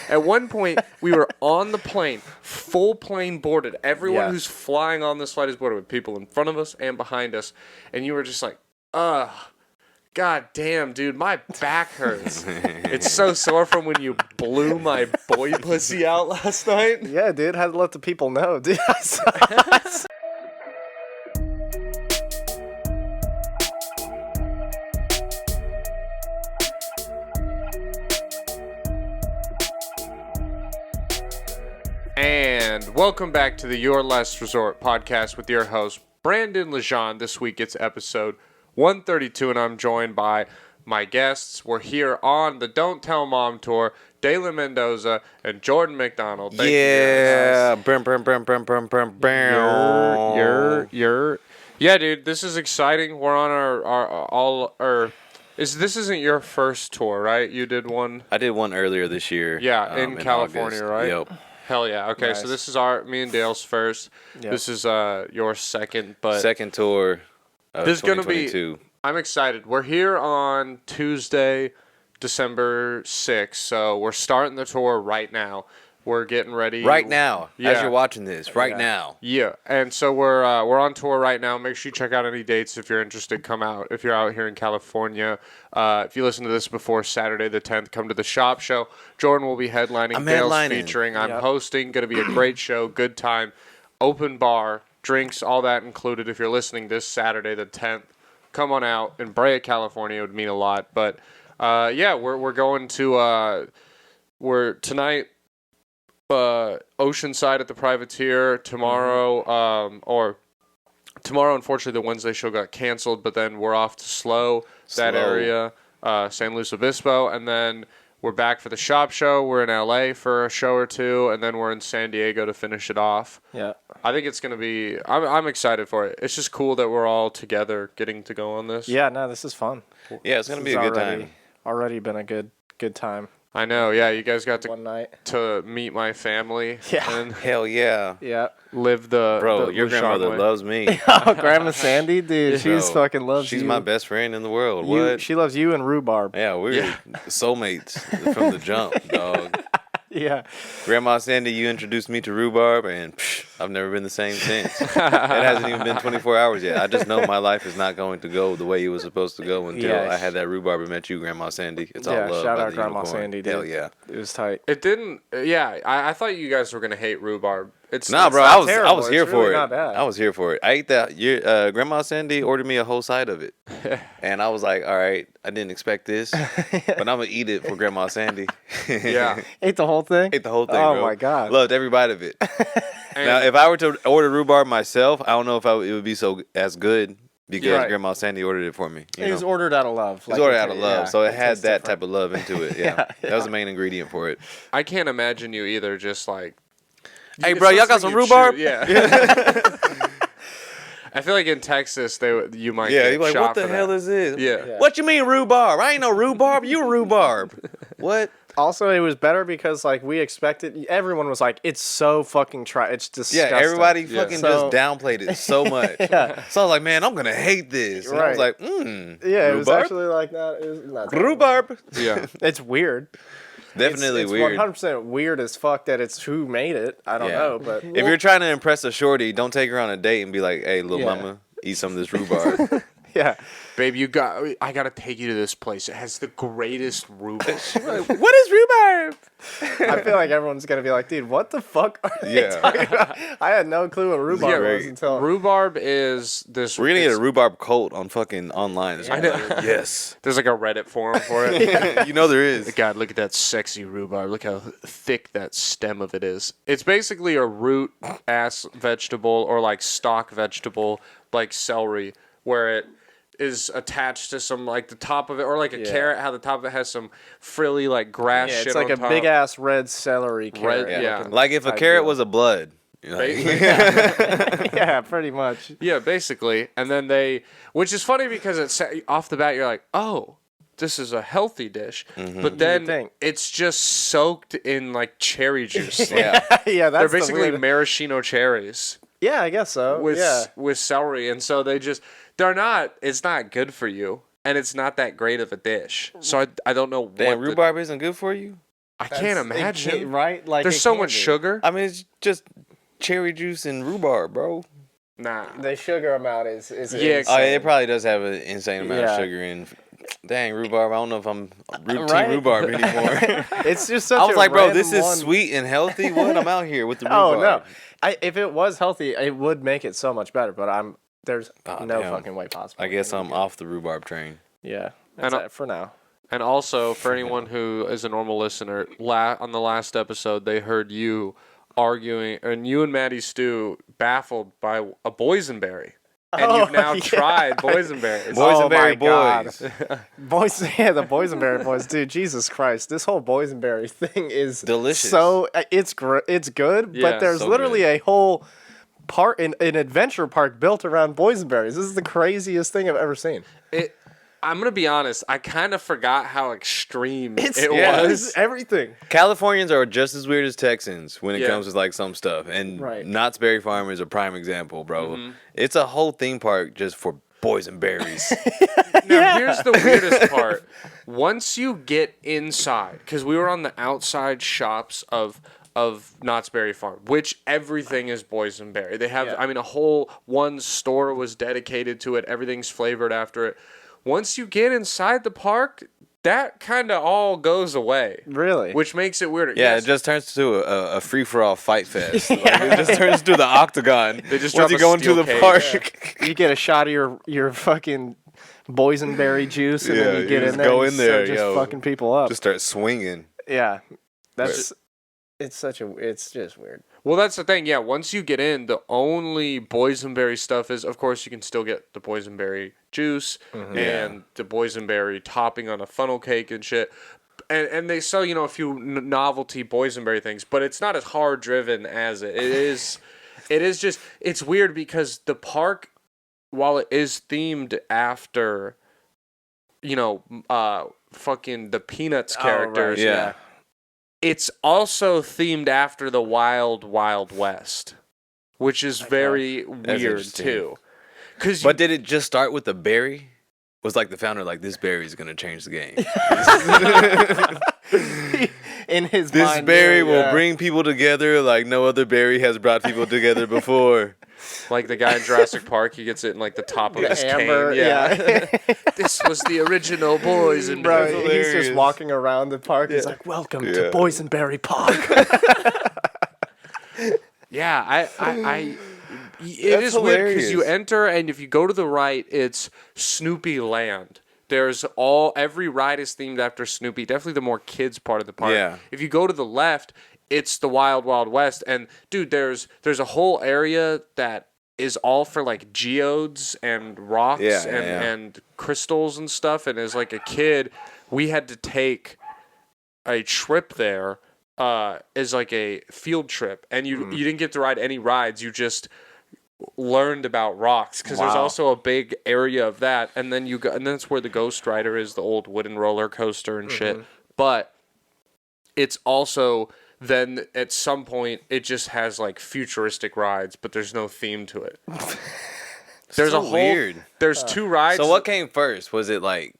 At one point, we were on the plane, full plane boarded. Everyone who's flying on this flight is boarded with people in front of us and behind us. And you were just like, ugh. God damn, dude, my back hurts. It's so sore from when you blew my boy pussy out last night. Yeah, dude, had to let the people know, dude. And welcome back to the Your Last Resort podcast with your host, Brandon Lejean. This week it's episode 132, and I'm joined by my guests. We're here on the Don't Tell Mom tour, Daylen Mendonca and Jordan MacDonald. Thank you. Yeah, dude, this is exciting. We're on this isn't your first tour, right? You did one? I did one earlier this year. Yeah, in California, August. right? Yep. Hell yeah. Okay, Nice. so this is me and Dale's first. Yep. This is your second, but second tour of this is going to 2022. be, I'm excited. We're here on Tuesday, December 6th, so we're starting the tour right now. We're getting ready. Right now, Yeah. as you're watching this, right now. Yeah, and so we're on tour right now. Make sure you check out any dates if you're interested. Come out if you're out here in California. If you listen to this before Saturday the 10th, come to the shop show. Jordan will be headlining. I'm Dale's headlining. featuring. I'm hosting. Going to be a great show. Good time. Open bar, drinks, all that included. If you're listening this Saturday the 10th, come on out. In Brea, California, it would mean a lot. But we're going to tonight. Oceanside at the Privateer tomorrow, tomorrow, unfortunately, the Wednesday show got canceled, but then we're off to that area, San Luis Obispo, and then we're back for the shop show. We're in LA for a show or two, and then we're in San Diego to finish it off. Yeah. I think it's going to be, I'm excited for it. It's just cool that we're all together getting to go on this. Yeah, no, this is fun. Yeah, it's going to be a good time. Already been a good time. I know, yeah. You guys got One night. to meet my family. Yeah. And Hell yeah. Yeah. live the Bro, the your Lejean grandmother way. loves me. Oh, Grandma Sandy, dude, Bro, she's fucking loves you. She's my best friend in the world. You- What? She loves you and rhubarb. Yeah, we're soulmates from the jump, dog. Yeah. Grandma Sandy, you introduced me to rhubarb, and I've never been the same since. It hasn't even been 24 hours yet. I just know my life is not going to go the way it was supposed to go until I had that rhubarb and met you, Grandma Sandy. It's all love. Shout by out the Grandma unicorn. Sandy, dude. Hell yeah. It was tight. It didn't. Yeah, I thought you guys were gonna hate rhubarb. It's Nah, bro, not I terrible. was here It's for really it. not bad. I was here for it. I ate that. Grandma Sandy ordered me a whole side of it, and I was like, all right, I didn't expect this, but I'm gonna eat it for Grandma Sandy. Yeah. Ate the whole thing? Ate the whole thing. Oh, bro. my God. Loved every bite of it. Now, if I were to order rhubarb myself, I don't know if it would be as good because Right. Grandma Sandy ordered it for me. It was ordered out of love. It was ordered out of love, so it had that type of love into it. Yeah, Yeah. that was the main ingredient for it. I can't imagine you either. Just like, Hey, it's bro, y'all got something some you'd rhubarb? chew- Yeah. I feel like in Texas, you might Yeah, get you're like, shot what the for hell that. is this? Yeah. What you mean rhubarb? I ain't no rhubarb. You rhubarb. What? Also, it was better because, like, we expected... Everyone was like, it's so fucking it's disgusting. Yeah, everybody Yeah. fucking So- just downplayed it so much. Yeah. So I was like, man, I'm going to hate this. And I was Right. like, Yeah, it was rhubarb? actually like that. It was not terrible. Rhubarb. Yeah. It's weird. Definitely it's weird. 100% weird as fuck that it's who made it. I don't know, but... If you're trying to impress a shorty, don't take her on a date and be like, hey, little mama, eat some of this rhubarb. Yeah. Babe, I gotta take you to this place. It has the greatest rhubarb. What is rhubarb? I feel like everyone's going to be like, dude, what the fuck are they talking about? I had no clue what rhubarb Yeah, was until... Rhubarb is this. We're going to get a it's- rhubarb cult on fucking online. I know. Yes. There's like a Reddit forum for it. You know there is. God, look at that sexy rhubarb. Look how thick that stem of it is. It's basically a root ass vegetable or like stalk vegetable like celery where it is attached to some like the top of it or like a carrot, how the top of it has some frilly like grass Yeah, shit it's like on a top. big ass red celery carrot. yeah. looking Like if a type carrot deal. was a blood. You know, like- Yeah, pretty much. Yeah, basically. And then which is funny because it's off the bat you're like, oh, this is a healthy dish. But then think. it's just soaked in like cherry juice. yeah. Yeah, that's They're basically the weird... maraschino cherries Yeah, I guess so. with celery. And so it's not good for you. And it's not that great of a dish. So I don't know Damn, what rhubarb isn't good for you? I can't imagine. Right? Like there's so much sugar. I mean, it's just cherry juice and rhubarb, bro. Nah. The sugar amount is Yeah. insane. Oh, it probably does have an insane amount of sugar in. Dang, rhubarb. I don't know if I'm team rhubarb anymore. It's just such I was like, bro, this is one. sweet and healthy. What? I'm out here with the rhubarb. Oh, no. If it was healthy, it would make it so much better, but there's no fucking way possible. I guess I'm off the rhubarb train. Yeah. That's it for now. And also, for anyone who is a normal listener, on the last episode, they heard you arguing, and you and Maddie Stew baffled by a boysenberry. And you've now tried boysenberries. Boysenberry boys. The boysenberry boys. Dude, Jesus Christ. This whole boysenberry thing is delicious. So, it's good, but there's literally a whole part, an adventure park built around boysenberries. This is the craziest thing I've ever seen. I'm going to be honest, I kind of forgot how extreme it was. It's everything. Californians are just as weird as Texans when it comes to like some stuff. And Knott's Berry Farm is a prime example, bro. Mm-hmm. It's a whole theme park just for boysenberries. Now, here's the weirdest part. Once you get inside, because we were on the outside shops of Knott's Berry Farm, which everything is boysenberry. They have, a whole one store was dedicated to it. Everything's flavored after it. Once you get inside the park, that kind of all goes away. Really? Which makes it weirder. Yeah, it just turns to a free-for-all fight fest. It just turns to the octagon. They just once you go into the park. You get a shot of your fucking boysenberry juice, and then you get in there go in there, just fucking people up. Just start swinging. Yeah. It's just weird. Well, that's the thing. Yeah, once you get in, the only boysenberry stuff is, of course, you can still get the boysenberry juice and the boysenberry topping on a funnel cake and shit. And they sell, a few novelty boysenberry things, but it's not as hard driven as it is. It is just, it's weird because the park, while it is themed after, fucking the Peanuts characters. Oh, right, yeah. It's also themed after the Wild Wild West, which is very weird too. But did it just start with the berry? Was like the founder like, this berry is gonna change the game. In his this mind, berry will bring people together like no other berry has brought people together before. Like the guy in Jurassic Park, he gets it in like the top of his cane. Yeah. This was the original boysenberry. Bro, he's just walking around the park. He's like, "Welcome to Boysenberry Park." It is weird because you enter, and if you go to the right, it's Snoopy Land. There's every ride is themed after Snoopy. Definitely the more kids part of the park. Yeah. If you go to the left, it's the Wild Wild West, and dude, there's a whole area that is all for like geodes and rocks and crystals and stuff. And as like a kid, we had to take a trip there as like a field trip, and you didn't get to ride any rides. You just learned about rocks because there's also a big area of that, and then that's where the Ghost Rider is, the old wooden roller coaster and shit. But it's also. Then at some point it just has like futuristic rides, but there's no theme to it. There's so weird. There's two rides. So what came first? Was it like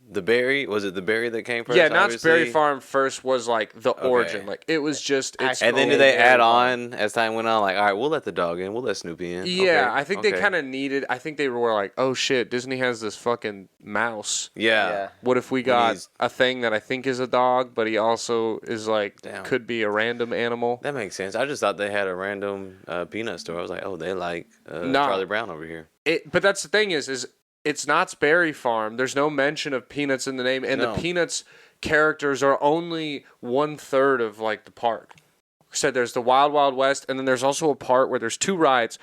the berry? Was it the berry that came first? Yeah, Knott's Berry Farm first was like the origin. Like it was just. And then did they add on as time went on? Like, all right, we'll let the dog in. We'll let Snoopy in. Yeah, I think they kind of needed. I think they were like, oh shit, Disney has this fucking mouse. Yeah. What if we got a thing that I think is a dog, but he also is like could be a random animal? That makes sense. I just thought they had a random peanut store. I was like, oh, they like Charlie Brown over here. But that's the thing is it's Knott's Berry Farm. There's no mention of Peanuts in the name, and the Peanuts characters are only 1/3 of like the park. So there's the Wild Wild West, and then there's also a part where there's two rides: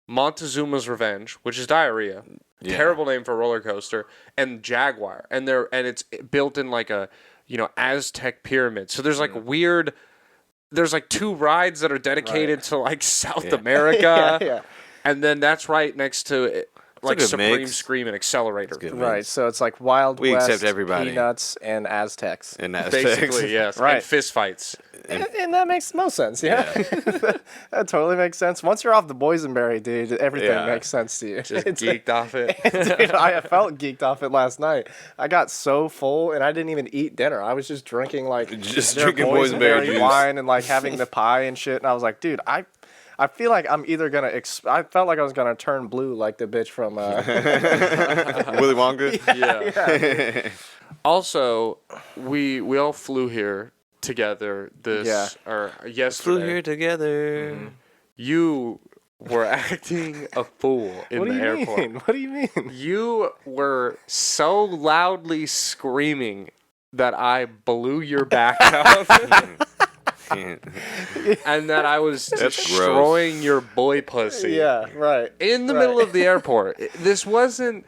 Montezuma's Revenge, which is diarrhea, terrible name for a roller coaster, and Jaguar, and it's built in like a Aztec pyramid. So there's like weird. There's like two rides that are dedicated to like South America, and then that's right next to it. like Supreme mix. Scream and Accelerator. Right, so it's like Wild We West, accept everybody. Peanuts, and Aztecs. And that's Basically, yes. Right. And fist fights. And that makes most sense, yeah. That totally makes sense. Once you're off the Boysenberry, dude, everything makes sense to you. Just geeked off it. Dude, I felt geeked off it last night. I got so full, and I didn't even eat dinner. I was just drinking, like, Just their drinking Boysenberry juice. wine and, like, having the pie and shit. And I was like, dude, I feel like I'm either going to... I felt like I was going to turn blue like the bitch from... Willy Wonka? Yeah. Also, we all flew here together yesterday. Flew here together. Mm-hmm. You were acting a fool in the airport. Mean? What do you mean? You were so loudly screaming that I blew your back out. And that I was destroying your boy pussy. Yeah, right. In the middle of the airport. This wasn't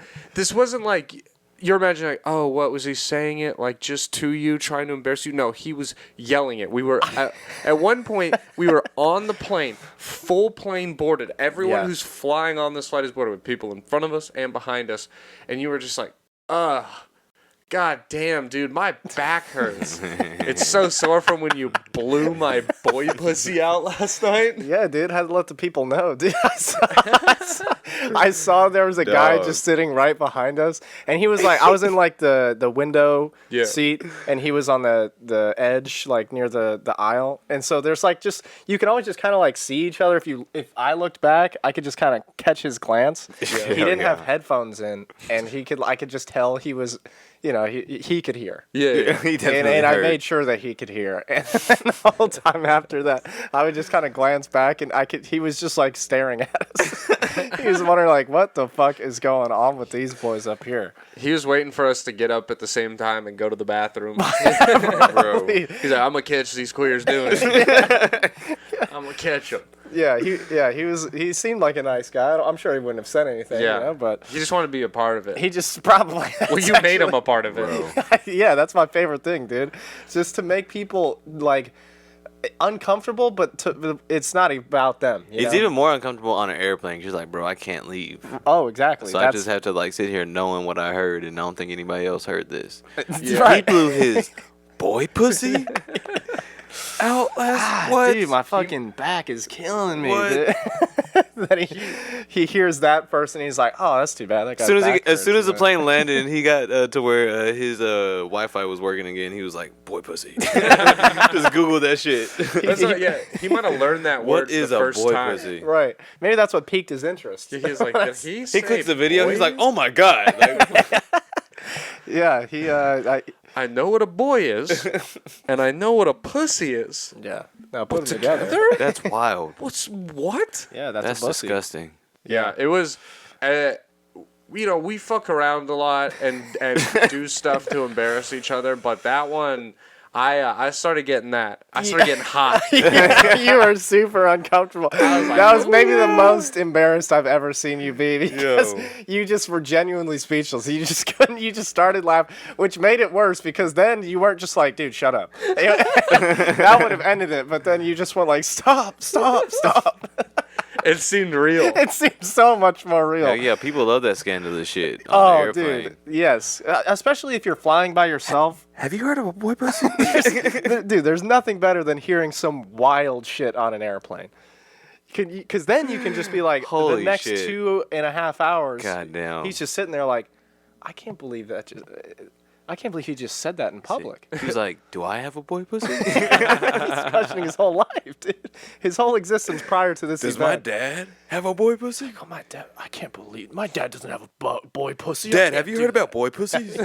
like you're imagining, like, oh, what was he saying it like just to you, trying to embarrass you? No, he was yelling it. We were at one point we were on the plane, full plane boarded. Everyone who's flying on this flight is boarded with people in front of us and behind us, and you were just like, ugh. God damn, dude, my back hurts. It's so sore from when you blew my boy pussy out last night. Yeah, dude, had to let the people know, dude. I saw there was a guy just sitting right behind us, and he was like, I was in like the window seat, and he was on the edge, like near the aisle, and so there's like just you can always just kind of like see each other. If I looked back, I could just kind of catch his glance. Yeah. He didn't have headphones in, and I could just tell he was. You know, he could hear. Yeah. He definitely and heard. I made sure that he could hear. And the whole time after that, I would just kind of glance back, and he was just like staring at us. He was wondering like, what the fuck is going on with these boys up here? He was waiting for us to get up at the same time and go to the bathroom. Bro. He's like, I'm gonna catch these queers doing it. I'm gonna catch them. Yeah, he seemed like a nice guy. I'm sure he wouldn't have said anything, you know, but he just wanted to be a part of it. He just probably well, you made him a part of it. Yeah, that's my favorite thing, dude. Just to make people like uncomfortable, but it's not about them. It's even more uncomfortable on an airplane. You're like, bro, I can't leave. Oh, exactly. So I just have to like sit here knowing what I heard, and I don't think anybody else heard this. Yeah. Right. He blew his boy pussy out last. What? Dude, my fucking back is killing me. Dude. Then he hears that first, and he's like, "Oh, that's too bad." That guy's as soon as the plane landed and he got to where his Wi-Fi was working again, he was like, "Boy pussy." Just Google that shit. He might have learned that word what is the a first boy time. Right. pussy? Maybe that's what piqued his interest. He's like, did he say He clicks the video. boy? He's like, "Oh my god!" Like, Yeah. He. I know what a boy is, and I know what a pussy is. Yeah. Now put them together. that's wild. What? Yeah, that's a pussy. disgusting. Yeah, it was. We fuck around a lot and do stuff to embarrass each other, but that one, I started getting that. I started getting hot. You were super uncomfortable. That was maybe the most embarrassed I've ever seen you be because you just were genuinely speechless. You just couldn't. You just started laughing, which made it worse because then you weren't just like, dude, shut up. That would have ended it, but then you just went like, stop. It seemed real. It seemed so much more real. Yeah, people love that scandalous shit on the airplane. Dude, yes. Especially if you're flying by yourself. Have you heard of a boy pussy? Dude, there's nothing better than hearing some wild shit on an airplane. Because then you can just be like, holy the next shit. 2.5 hours, Goddamn. he's just sitting there like, I can't believe he just said that in public. He's like, do I have a boy pussy? He's questioning his whole life, dude. His whole existence prior to this Does event. my dad have a boy pussy? Oh, my dad, I can't believe my dad doesn't have a boy pussy. Dad, have you heard about boy pussies?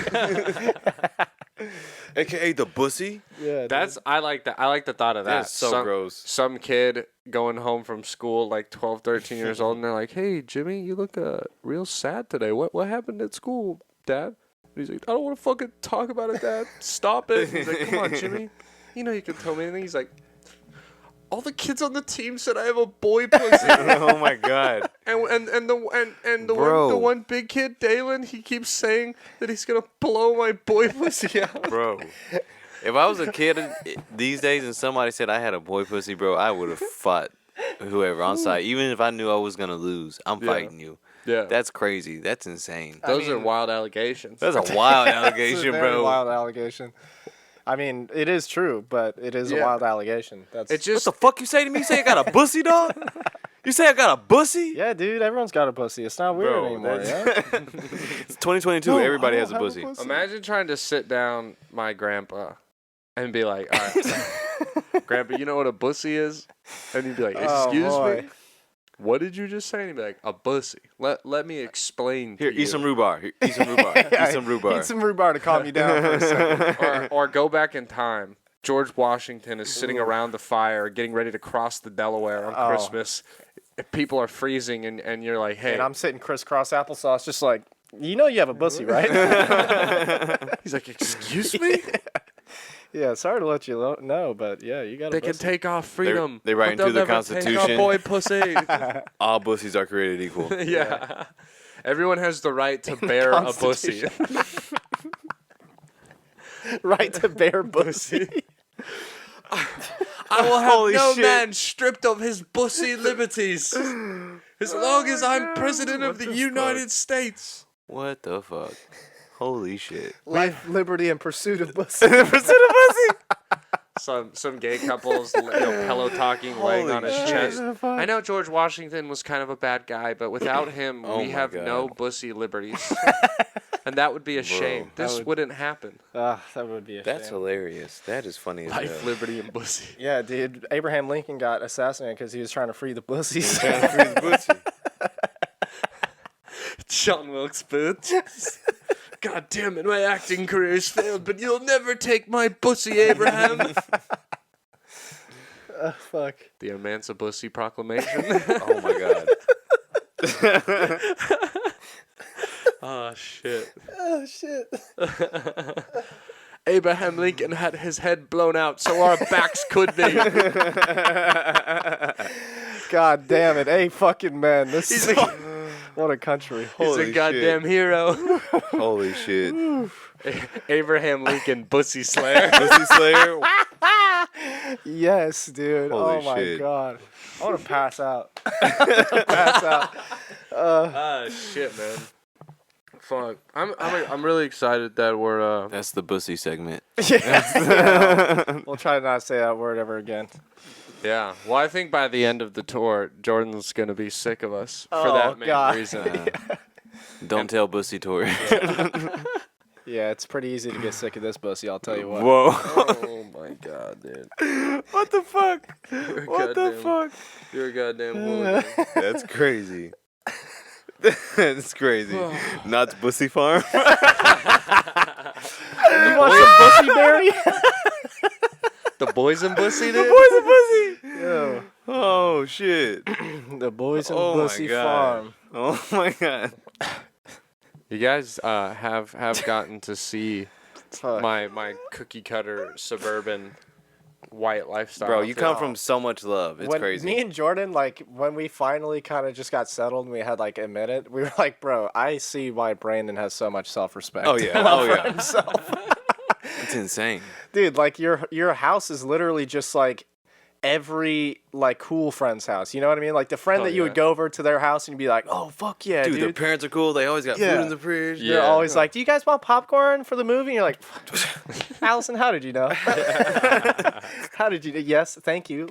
AKA the bussy? Yeah, I like that. I like the thought of that. That's so gross. Some kid going home from school, like 12, 13 years old, and they're like, "Hey, Jimmy, you look real sad today. What happened at school, Dad?" And he's like, "I don't want to fucking talk about it, Dad. Stop it." And he's like, "Come on, Jimmy. You know you can tell me anything." He's like, "All the kids on the team said I have a boy pussy." Oh my god. And the one big kid, Daylen, he keeps saying that he's gonna blow my boy pussy out. Bro. If I was a kid these days and somebody said I had a boy pussy, bro, I would have fought whoever on site. Even if I knew I was gonna lose, I'm fighting you. Yeah. That's crazy. That's insane. Those are wild allegations. That's a wild It's allegation, a very bro. wild allegation. I mean, it is true, but it is a wild allegation. That's It just What the fuck you say to me? You say I got a bussy, dog? You say I got a bussy? yeah, dude. Everyone's got a pussy. It's not weird anymore. Yeah. It's 2022. Everybody has a bussy. imagine trying to sit down my grandpa and be like, all right, Grandpa, you know what a bussy is? And he'd be like, excuse me? What did you just say? And he'd be like, a bussy. Let me explain to Here, you. eat some rhubarb. Eat some rhubarb. Eat some rhubarb. Eat some rhubarb to calm you down for a second. or go back in time. George Washington is sitting around the fire getting ready to cross the Delaware on Christmas. People are freezing, and you're like, hey. And I'm sitting crisscross applesauce just like, you know you have a bussy, right? He's like, excuse me? Yeah, sorry to let you know, but yeah, you got a They bussy. can take our freedom. They write but into the they'll never take Constitution. our boy pussy. All bussies are created equal. Yeah. Everyone has the right to bear a bussy. Right to bear bussy. I will have Holy no shit. man stripped of his bussy liberties as long as I'm president of the United States. What the fuck? Holy shit. Life, liberty, and pursuit of bussy. Some gay couples, pillow talking, laying on his chest. I know George Washington was kind of a bad guy, but without him, Oh we my have God. no bussy liberties. And that would be a shame. This wouldn't happen. That would be a That's shame. hilarious. That is funny as Life, hell. liberty, and bussy. Yeah, dude. Abraham Lincoln got assassinated because he was trying to free the bussies. John Wilkes Booth. God damn it, my acting career's failed, but you'll never take my bussy, Abraham. Fuck. The Emancipabussy Proclamation. Oh my god. Oh, shit. Oh, shit. Abraham Lincoln had his head blown out so our backs could be. God damn it. Hey, fucking man. This He's is a, what a country. he's Holy a goddamn shit. hero. Holy shit. Abraham Lincoln, Bussy Slayer. Bussy Slayer? Yes, dude. Holy oh, my shit. God. I want to pass out. Pass out. Ah, shit, man. Fuck. I'm really excited that we're That's the bussy segment. Yeah. We'll try to not say that word ever again. yeah. Well, I think by the end of the tour, Jordan's gonna be sick of us for Oh, that main God. reason. Don't tell bussy tour. Yeah, it's pretty easy to get sick of this bussy, I'll tell you what. Whoa. Oh my god, dude. What the fuck? You're a What the goddamn- fuck? You're a goddamn hooligan. That's crazy. That's crazy. Not Bussy Farm. You want some Boysenberry? The Boysenbussy, dude? Boy's a Bussy. Yo, Oh shit. the Boysenbussy Oh my God. Farm. Oh my god. You guys have gotten to see Fuck. my cookie cutter suburban white lifestyle. Bro, you too. come from so much love. It's when crazy. Me and Jordan, like, when we finally kind of just got settled and we had, like, a minute, we were like, bro, I see why Brandon has so much self-respect. Oh yeah. Oh for yeah. himself. It's insane. Dude, like, your house is literally just, like, every, like, cool friend's house. You know what I mean? Like, the friend Oh, that you would yeah. go over to their house and you'd be like, oh, fuck yeah, Dude, dude. their parents are cool. They always got Yeah. food in the fridge. Yeah. They're always like, do you guys want popcorn for the movie? And you're like, Allison, how did you know? How did you know? Yes, thank you.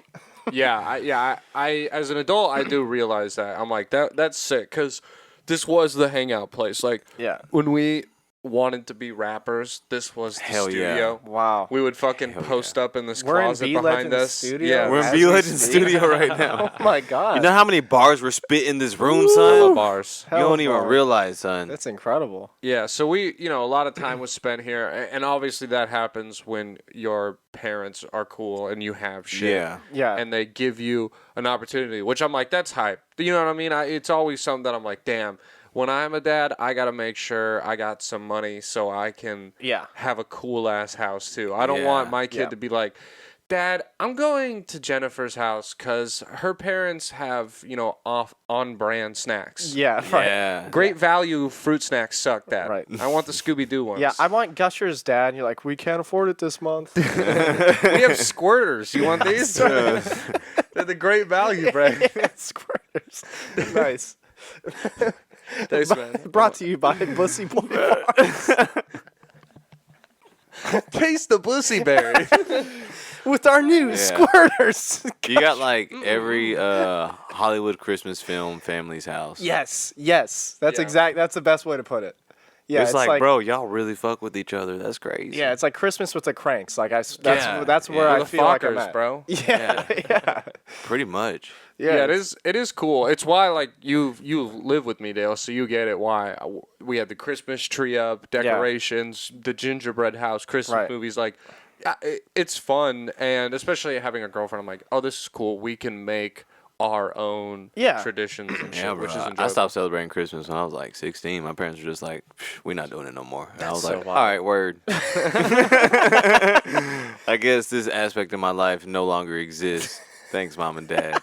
I as an adult, I do realize that. I'm like, that's sick, because this was the hangout place. Like, Yeah. when we wanted to be rappers, this was the Hell yeah. studio. Wow. We would fucking post up in this We're in closet B-Legend behind us. studio? Yeah, We're As in we B Legend speak. Studio right now. Oh my God. You know how many bars were spit in this room, hella son? bars. You don't even Hellbar. realize, son. That's incredible. Yeah, so we, a lot of time was spent here, and obviously that happens when your parents are cool and you have shit. Yeah. Yeah. And they give you an opportunity, which I'm like, that's hype. You know what I mean? It's always something that I'm like, damn, when I'm a dad, I got to make sure I got some money so I can Yeah. have a cool-ass house, too. I don't Yeah. want my kid Yeah. to be like, Dad, I'm going to Jennifer's house because her parents have, on-brand snacks. Yeah. Right. Yeah. Great value fruit snacks suck, Dad. Right. I want the Scooby-Doo ones. Yeah, I want Gusher's dad. And you're like, we can't afford it this month. We have squirters. You want these? They're the great value, Brad. Squirters. Nice. Thanks, man. Brought to you by Bussy Boy. Taste the Boysenberry. With our new squirters. You got like every Hollywood Christmas film family's house. Yes. That's That's the best way to put it. Yeah, it's like, bro, y'all really fuck with each other. That's crazy. Yeah, it's like Christmas with the Cranks. Like that's where I feel like I'm at, bro. Yeah. Pretty much. Yeah, it is cool. It's why like you live with me, Dale, so you get it. Why we had the Christmas tree up, decorations, the gingerbread house, Christmas movies. Like, it's fun, and especially having a girlfriend, I'm like, oh, this is cool. We can make our own traditions and shit, which is enjoyable. I stopped celebrating Christmas when I was like 16. My parents were just like, we're not doing it no more. And I was like, all right, word. I guess this aspect of my life no longer exists. Thanks, Mom and Dad.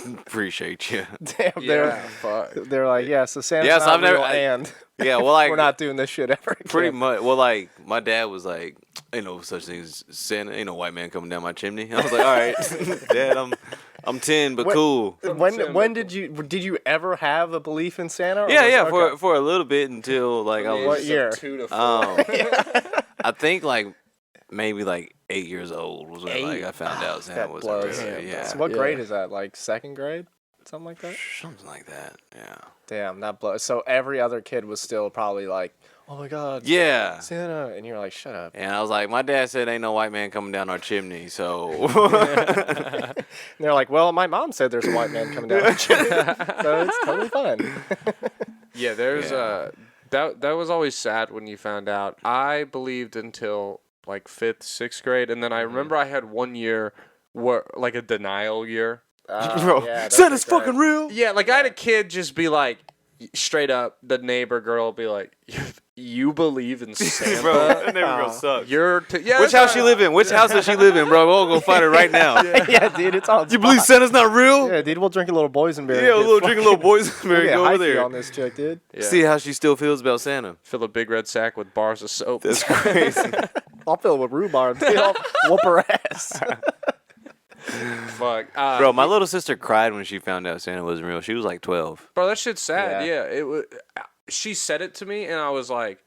Appreciate you. Damn, they're like, so Santa's I've never, and well, like, we're not doing this shit ever again. Pretty much. Well, like, my dad was like, ain't no such thing as Santa, ain't no white man coming down my chimney. I was like, all right, Dad, I'm 10, but cool. When did you ever have a belief in Santa? For a little bit until like I was what year? 2 to 4. I think like maybe like 8 years old was when like I found out Santa wasn't real. Yeah. So what grade is that? Like second grade? Something like that? Something like that. Yeah. Damn, that blows. So every other kid was still probably like, oh my God. Yeah. Santa. And you're like, shut up. And I was like, my dad said ain't no white man coming down our chimney, so. And they're like, well, my mom said there's a white man coming down our chimney. So it's totally fine. Yeah, there's that was always sad when you found out. I believed until like 5th, 6th grade, and then I remember I had 1 year where like a denial year. Bro, Santa's fucking real. Yeah, like I had a kid just be like, straight up, the neighbor girl be like, you believe in Santa? Bro, that neighbor girl sucks. Which house she live in? Which house does she live in, bro? We'll go find her right now. Yeah, dude, it's on. You believe Santa's not real? Yeah, dude, we'll drink a little Boysenberry. Yeah, we'll drink a little Boysenberry. Go over there. On this chick, dude. Yeah. See how she still feels about Santa. Fill a big red sack with bars of soap. That's crazy. I'll fill it with rhubarb. Dude, I'll whoop her ass. Fuck. Bro, my little sister cried when she found out Santa wasn't real. She was like 12. Bro, that shit's sad. Yeah, it was. She said it to me, and I was like,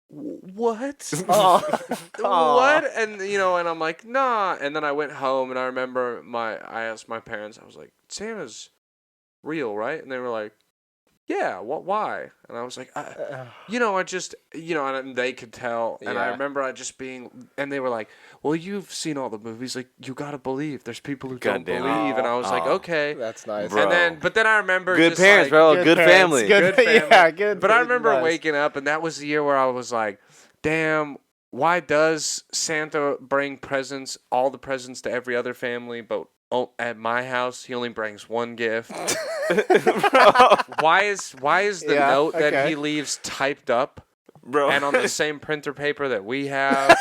"What? What?" And and I'm like, "Nah." And then I went home, and I remember I asked my parents. I was like, "Santa's real, right?" And they were like, "Yeah. Why?" And I was like, I just, and they could tell. And I remember I just being, and they were like, well, you've seen all the movies. Like, you got to believe. There's people who don't believe. And I was like, okay. That's nice. Bro. But then I remember. Good just parents, bro. Good family. Good family. Yeah, good. But I remember waking up, and that was the year where I was like, damn, why does Santa bring presents, all the presents to every other family, but at my house, he only brings one gift? Why is the note that he leaves typed up, bro, and on the same printer paper that we have?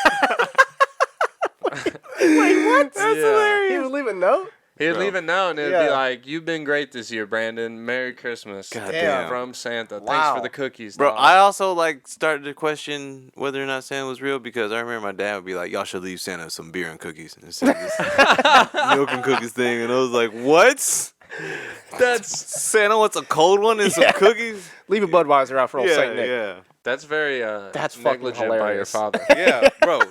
Wait, what? That's hilarious. He would leave a note? He'd leave a note, and it'd be like, you've been great this year, Brandon. Merry Christmas. God damn. From Santa. Wow. Thanks for the cookies, bro. dog. I also started to question whether or not Santa was real, because I remember my dad would be like, y'all should leave Santa some beer and cookies instead of this milk and cookies thing. And I was like, what? That's Santa wants a cold one and some cookies? Leave a Budweiser out for old Saint Nick. Yeah. That's very that's negligent by your father. Yeah, bro.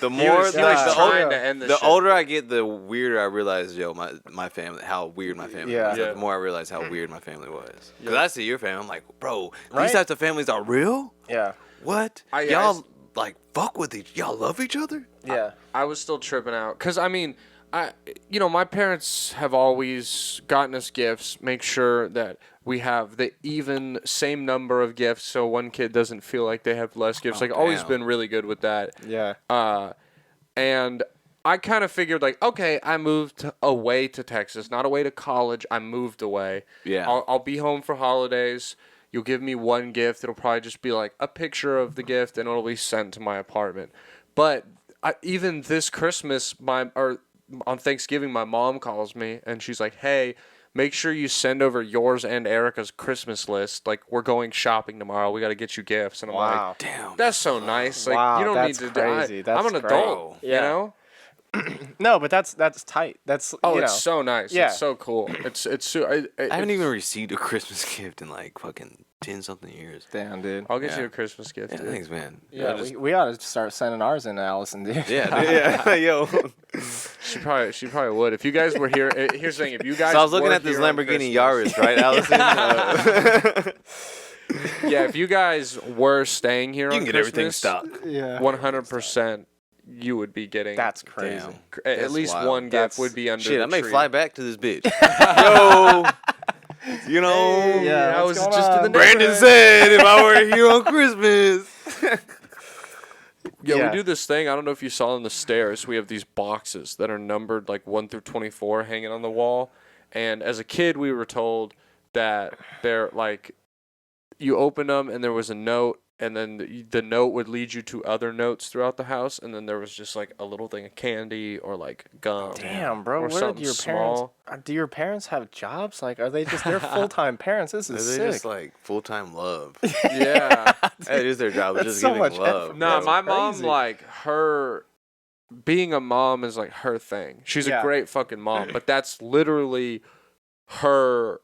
The more the older I get, the weirder I realize, my family, how weird my family is. The more I realize how weird my family was. Because I see your family, I'm like, bro, these types of families are real? Yeah. What? Y'all fuck with y'all love each other? Yeah. I was still tripping out. Because, I mean, my parents have always gotten us gifts, make sure that we have the even same number of gifts so one kid doesn't feel like they have less gifts. Always been really good with that. Yeah. And I kind of figured okay, I moved away to Texas, not away to college. I moved away. Yeah. I'll be home for holidays. You'll give me one gift. It'll probably just be a picture of the gift, and it'll be sent to my apartment. But even this Christmas, on Thanksgiving, my mom calls me, and she's like, hey, make sure you send over yours and Erica's Christmas list. We're going shopping tomorrow. We got to get you gifts. And I'm like, damn, that's so nice. You don't need to crazy. I'm an adult, you know? No, but that's tight. That's it's so nice. Yeah. It's so cool. I haven't even received a Christmas gift in like fucking 10-something years. Damn, dude. I'll get you a Christmas gift. Yeah, thanks, man. Yeah, we ought to start sending ours in to Allison, dude. Yeah, yo. She probably would. If you guys were here, here's the thing. If you guys, so I was looking at this Lamborghini Yaris, right, Allison? Yeah, if you guys were staying here, you on can get Christmas, everything stock. Yeah, 100%. You would be getting. That's crazy. At least wild. One gift would be under. Shit, the I may tree. fly back to this bitch. Yo, you know, hey, I was just in the Brandon said if I were here on Christmas. Yeah, we do this thing. I don't know if you saw on the stairs. We have these boxes that are numbered like 1 through 24 hanging on the wall. And as a kid, we were told that they're like, you open them and there was a note, and then the note would lead you to other notes throughout the house, and then there was just like a little thing of candy or like gum. Damn, bro. Or What something are your small. parents? Do your parents have jobs? Like, are they just they're full-time parents? This is They're sick. just like full-time love. Yeah. That is their job. That's Just so giving much love. effort. No, That's my mom, crazy. like, her being a mom is like her thing. She's a great fucking mom, but that's literally her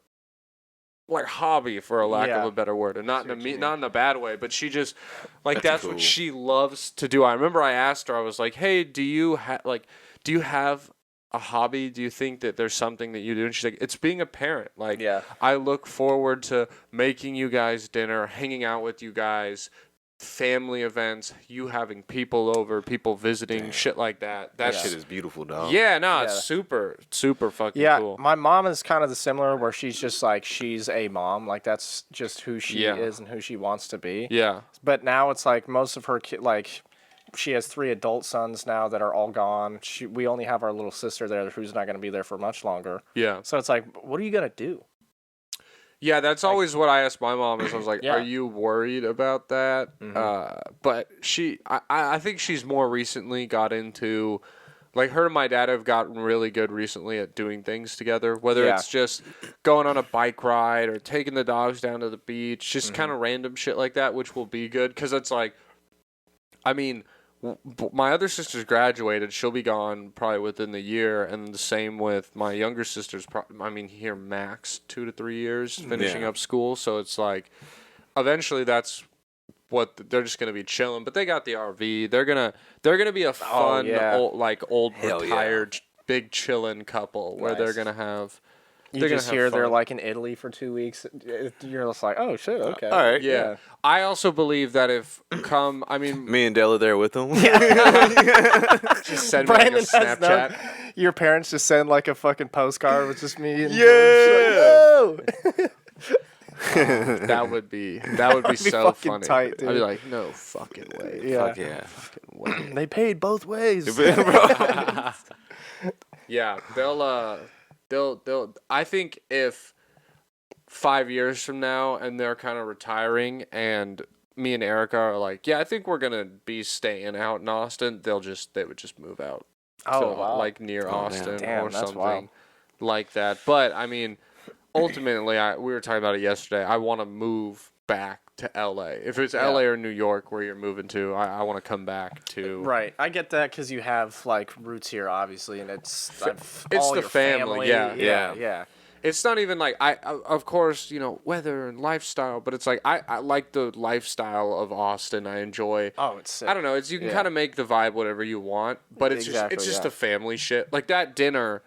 like hobby, for a lack of a better word, and not in a bad way, but she just like that's cool. what she loves to do. I remember I asked her, I was like, "Hey, do you have a hobby? Do you think that there's something that you do?" And she's like, "It's being a parent. Like, I look forward to making you guys dinner, hanging out with you guys, family events, you having people over, people visiting, shit like that. That shit is beautiful, dog. Yeah, no, it's super, super fucking cool." My mom is kind of the similar, where she's just like, she's a mom. Like, that's just who she is and who she wants to be. Yeah. But now it's like most of her like, she has 3 adult sons now that are all gone. We only have our little sister there who's not going to be there for much longer. Yeah. So it's like, what are you going to do? Yeah, that's always what I asked my mom. Is I was like, "Are you worried about that?" Mm-hmm. But I think she's more recently got into, like, her and my dad have gotten really good recently at doing things together. Whether it's just going on a bike ride or taking the dogs down to the beach, just kind of random shit like that, which will be good because it's like, I mean, my other sister's graduated. She'll be gone probably within the year, and the same with my younger sister's. Here max 2 to 3 years finishing up school. So it's like, eventually that's what they're just gonna be chilling. But they got the RV. They're gonna be a fun old retired big chilling couple where they're gonna have. You just hear they're like in Italy for 2 weeks. You're just like, oh shit, okay. All right. Yeah. I also believe that me and Dale are there with them. Just send me like a Snapchat. Your parents just send like a fucking postcard with just me and That would be so funny. Tight, dude. I'd be like, no fucking way. Yeah. Fuck yeah. Fucking way. They paid both ways. Yeah, they'll I think if 5 years from now and they're kind of retiring and me and Erica are like, yeah, I think we're gonna be staying out in Austin, they would just move out. Like near Austin or something like that. But I mean, ultimately, we were talking about it yesterday. I want to move back to LA. If it's LA or New York where you're moving to, I want to come back to. Right, I get that because you have like roots here, obviously, and it's all the your family. Yeah. It's not even like of course, weather and lifestyle, but it's like I like the lifestyle of Austin. I enjoy. Oh, it's sick. I don't know. You can kind of make the vibe whatever you want, but it's just a family shit. Like that dinner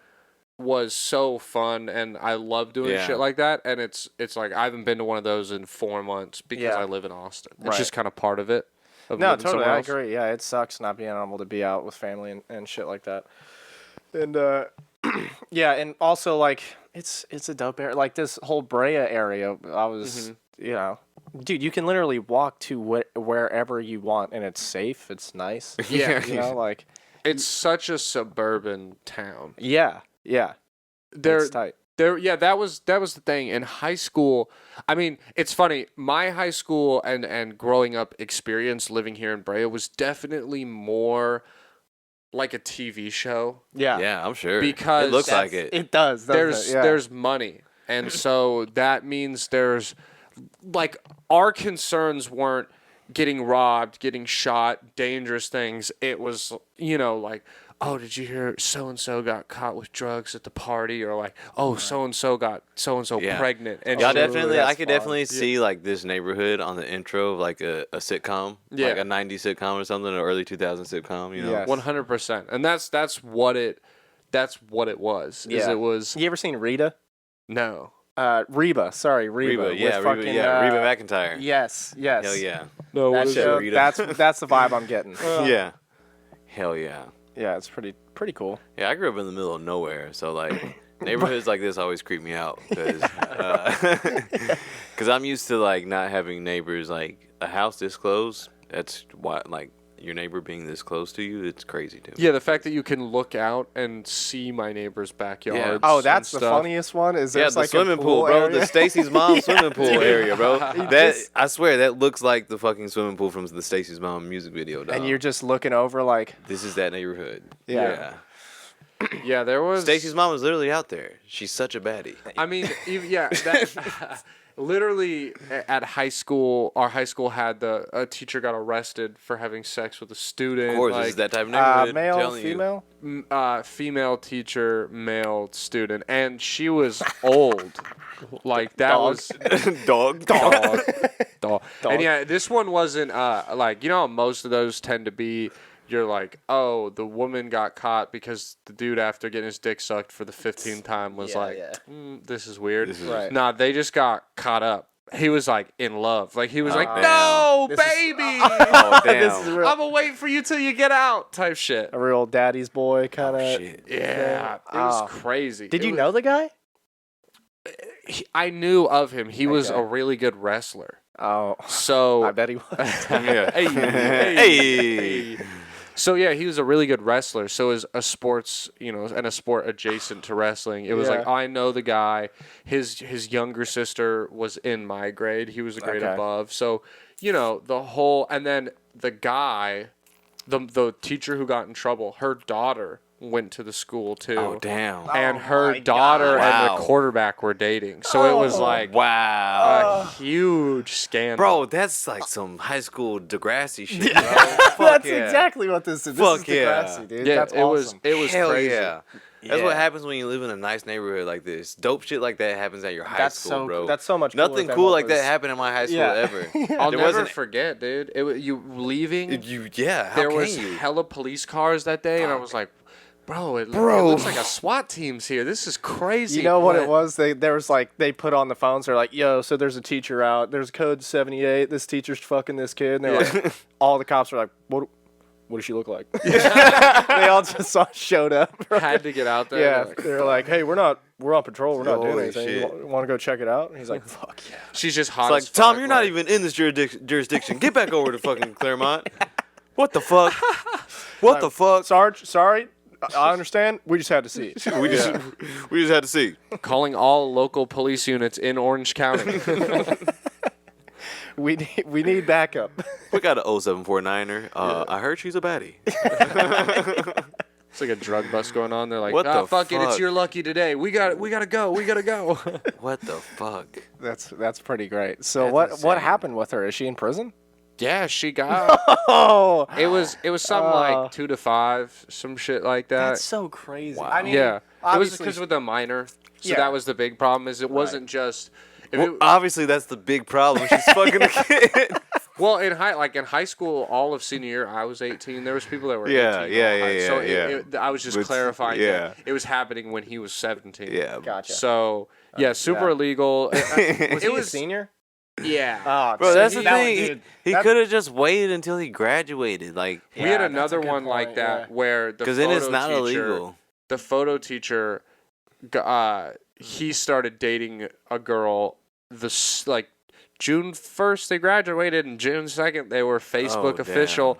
was so fun, and I love doing shit like that. And it's like I haven't been to one of those in 4 months because I live in Austin. It's just kind of part of it. No, totally, I agree. Yeah, it sucks not being able to be out with family and shit like that. And yeah, and also like it's a dope area. Like this whole Brea area, I was dude, you can literally walk to wherever you want, and it's safe. It's nice. Yeah, like it's such a suburban town. Yeah. It's tight. That was the thing in high school. I mean, it's funny. My high school and growing up experience living here in Brea was definitely more like a TV show. Yeah, I'm sure. Because it looks like it. It does. There's money, and so that means there's like our concerns weren't getting robbed, getting shot, dangerous things. It was like, oh, did you hear so-and-so got caught with drugs at the party? Or like, oh, so-and-so got so-and-so pregnant. And I could definitely see like this neighborhood on the intro of like a sitcom, like a 90s sitcom or something, or early 2000s sitcom, you know? Yes. 100%. And that's what it was. Yeah. Is it was... You ever seen Rita? No. Reba. Sorry, Reba. Reba McEntire. Yes. Hell yeah. No, That show, Rita? that's the vibe I'm getting. Yeah. Hell yeah. Yeah, it's pretty cool. Yeah, I grew up in the middle of nowhere, so like neighborhoods like this always creep me out because I'm used to like not having neighbors like a house this close. That's why like your neighbor being this close to you, it's crazy to me. Yeah, the fact that you can look out and see my neighbor's backyard. Yeah. Oh, that's the funniest one. Is there's the like swimming a pool, bro. area? The Stacy's mom swimming pool area, bro. I swear that looks like the fucking swimming pool from the Stacy's mom music video, dog. And you're just looking over like This is that neighborhood. Yeah. Yeah, there was... Stacy's mom was literally out there. She's such a baddie. I mean, that... Literally at high school, our high school had a teacher got arrested for having sex with a student. Of course, like, this is that type of neighborhood. male, female? female teacher, male student, and she was old. Like that Dog. was Dog. dog. And yeah, this one wasn't like, you know, most of those tend to be. You're like, oh, the woman got caught because the dude, after getting his dick sucked for the 15th time, was this is weird. Right. Nah, they just got caught up. He was like in love. Like he was like, damn. no, This is- baby. Oh, damn. This is real, I'm gonna wait for you till you get out, type shit. a real daddy's boy kind of. Shit. Yeah, it was crazy. Did you know the guy? I knew of him. He was Okay. a really good wrestler. Oh, So I bet he was. Yeah. hey. So yeah, he was a really good wrestler. So as a sports, you know, and a sport adjacent to wrestling, it was Yeah. like, I know the guy. His younger sister was in my grade. He was a grade Okay. above. So, you know, the whole, and then the guy, the teacher who got in trouble, her daughter went to the school too. Oh, damn. And Oh her my daughter God. and Wow. the quarterback were dating. So it was like Wow. a huge scandal. Bro, that's like some high school Degrassi shit, bro. Fuck That's yeah. exactly what this is. This Fuck is yeah. Degrassi, dude. Yeah, That's it awesome. was Hell crazy. yeah. That's Yeah. what happens when you live in a nice neighborhood like this. Dope shit like that happens at your high That's school, so bro. that's so much. cooler Nothing than cool what like was- that happened in my high school Yeah. ever. I'll There never wasn't- forget, dude. You leaving. Yeah, how There can was you? hella police cars that day, and I was like, bro, it looks like a SWAT team's here. This is crazy. You know what it was? There was like they put on the phones. They're like, "Yo, so there's a teacher out. There's code 78. This teacher's fucking this kid." And they're like, all the cops are like, "What does she look like?" They all just showed up. Right? Had to get out there. Yeah, Like, they're like, "Hey, we're on patrol. We're not doing Holy anything. shit. You want to go check it out?" And he's like, "Fuck yeah." she's just hot. It's like, as Tom, fuck, you're not like- even in this jurisdiction. Get back over to fucking Claremont. What the fuck? What the fuck? Sarge, sorry, I understand. We just had to see it. We just had to see. Calling all local police units in Orange County. We need backup. We got an 0749er. I heard she's a baddie. It's like a drug bust going on. They're like, What the fuck it, it's fuck? your lucky today. We gotta go. We gotta go. What the fuck? That's pretty great. So That's what insane. happened with her? Is she in prison? Yeah, she got. Oh, It was something like 2 to 5, some shit like that. that's so crazy. Wow. I mean, Yeah, it was obviously- because with a minor. So Yeah. that was the big problem. Is it wasn't just. If Well, it, obviously that's the big problem. She's fucking a kid. well, in high school, all of senior year, I was 18. There was people that were Yeah, 18. yeah, So yeah. I was just But- clarifying. yeah. That it was happening when he was 17. Yeah. Gotcha. So yeah, super yeah. illegal. was it he a was senior? yeah. Oh, Bro, so that's the that one, thing. dude, He that- could have just waited until he graduated, like, We had Yeah, that's a another good one like point, that yeah. where the because then it's photo not teacher, illegal. The photo teacher, he started dating a girl. June 1st they graduated, and June 2nd they were Facebook Oh, official,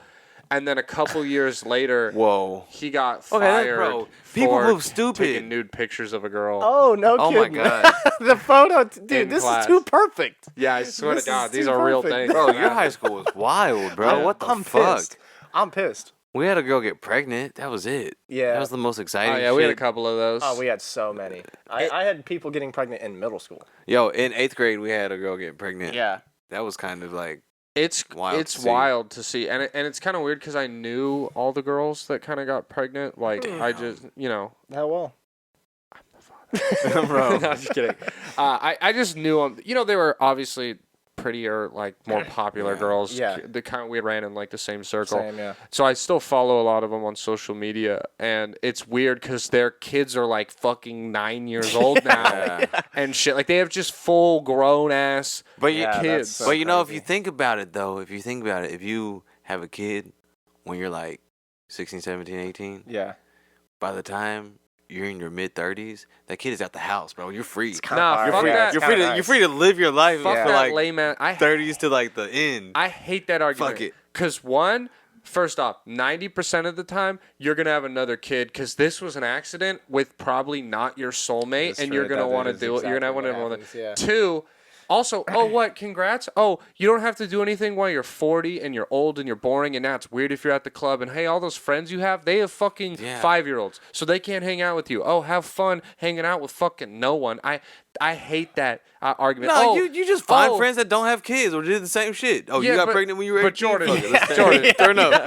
and then a couple years later, Whoa. he got Okay, that- fired. bro, people for move stupid. Taking nude pictures of a girl. Oh no! Oh my kidding. God. The photo, dude. In This class. is too perfect. Yeah, I swear This to God, is these too are real perfect. things. Bro, your high school was wild, bro. What the I'm fuck? pissed. I'm pissed. We had a girl get pregnant. That was it. Yeah. That was the most exciting Oh yeah, we had a shit. couple of those. Oh, we had so many. I had people getting pregnant in middle school. Yo, in 8th grade, we had a girl get pregnant. Yeah. That was kind of like It's wild to see, and it's kind of weird because I knew all the girls that kind of got pregnant. Like I just, How well? I'm the father. Bro. No, just kidding. I just knew them. They were obviously prettier, like more popular girls. Yeah. The kind we ran in like the same circle. Same, yeah. So I still follow a lot of them on social media, and it's weird because their kids are like fucking 9 years old now and shit. Like they have just full grown ass kids. So but if you think about it, if you have a kid when you're like 16, 17, 18, by the time you're in your mid-30s, that kid is out the house, bro. You're free. You're free to live your life for like layman. 30s to like the end. I hate that argument. Fuck it. Because first off, 90% of the time, you're going to have another kid because this was an accident with probably not your soulmate, and you're going to want to do it. You're going to want to do it. Two, also, what? Congrats. Oh, you don't have to do anything while you're 40 and you're old and you're boring, and now it's weird if you're at the club. And hey, all those friends you have, they have fucking 5-year-olds, so they can't hang out with you. Oh, have fun hanging out with fucking no one. I hate that argument. No, you just find friends that don't have kids or did the same shit. Oh, you got pregnant when you were 18? But Jordan, turn up.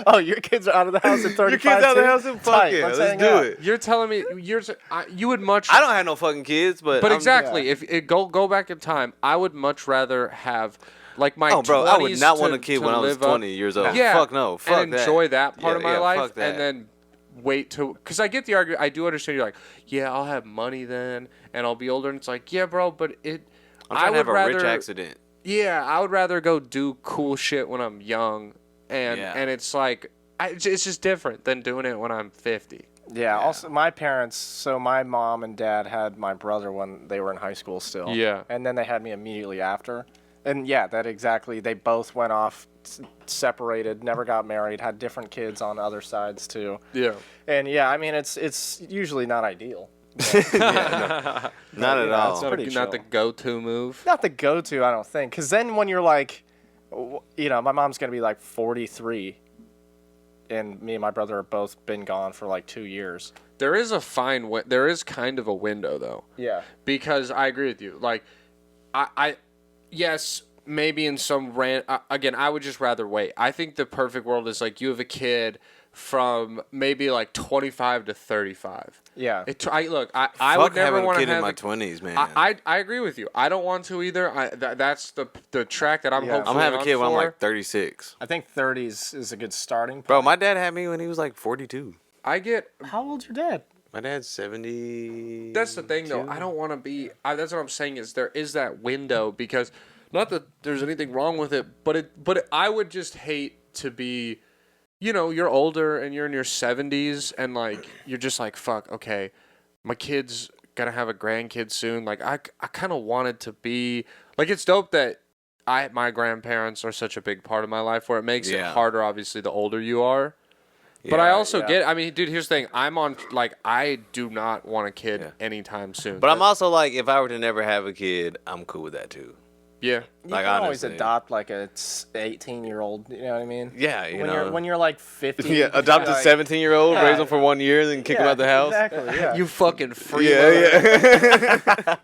Oh, your kids are out of the house at 35. Your kids out of the house and fuck yeah, let's do it. You're telling me you would much. I don't have no fucking kids, but exactly. If it go back in time, I would much rather have like my. Oh, bro, 20s I would not want a kid when I was 20 years old. Yeah, fuck no, fuck and enjoy that part of my life, fuck that. and then wait to because I get the argument. I do understand. You're like, I'll have money then, and I'll be older. And it's like, bro, but I'm trying to have a rich accident. Yeah, I would rather go do cool shit when I'm young, and it's like. It's just different than doing it when I'm 50. Yeah, also my parents, so my mom and dad had my brother when they were in high school still. Yeah. And then they had me immediately after. And they both went off, separated, never got married, had different kids on other sides too. Yeah. And I mean, it's usually not ideal. Not at all. It's not the go-to move. Not the go-to, I don't think. Because then when you're like, my mom's going to be like 43. And me and my brother have both been gone for like 2 years. There is there is kind of a window though. Yeah. Because I agree with you. Like, yes, maybe in some again, I would just rather wait. I think the perfect world is like you have a kid from maybe like 25 to 35. Yeah. I would never want to have in my 20s, man. I agree with you. I don't want to either. That's the track that I'm hopefully I'm gonna have a kid when I'm like 36. I think 30s is a good starting point. Bro, my dad had me when he was like 42. How old's your dad? My dad's 70. That's the thing, though. I don't want to be. That's what I'm saying is there is that window because not that there's anything wrong with it, but I would just hate to be. You're older and you're in your 70s and like you're just like fuck. Okay, my kid's gonna have a grandkid soon. Like I kind of wanted to be like it's dope that my grandparents are such a big part of my life where it makes it harder. Obviously, the older you are. But I also get. I mean, dude. Here's the thing. I do not want a kid anytime soon. But I'm also like, if I were to never have a kid, I'm cool with that too. Yeah. You can always adopt like a 18-year-old. You know what I mean? Yeah. When you're like 50. Yeah. Adopt a 17-year-old, raise him for 1 year, and then kick him out the house. Exactly. Yeah. You fucking free. Yeah.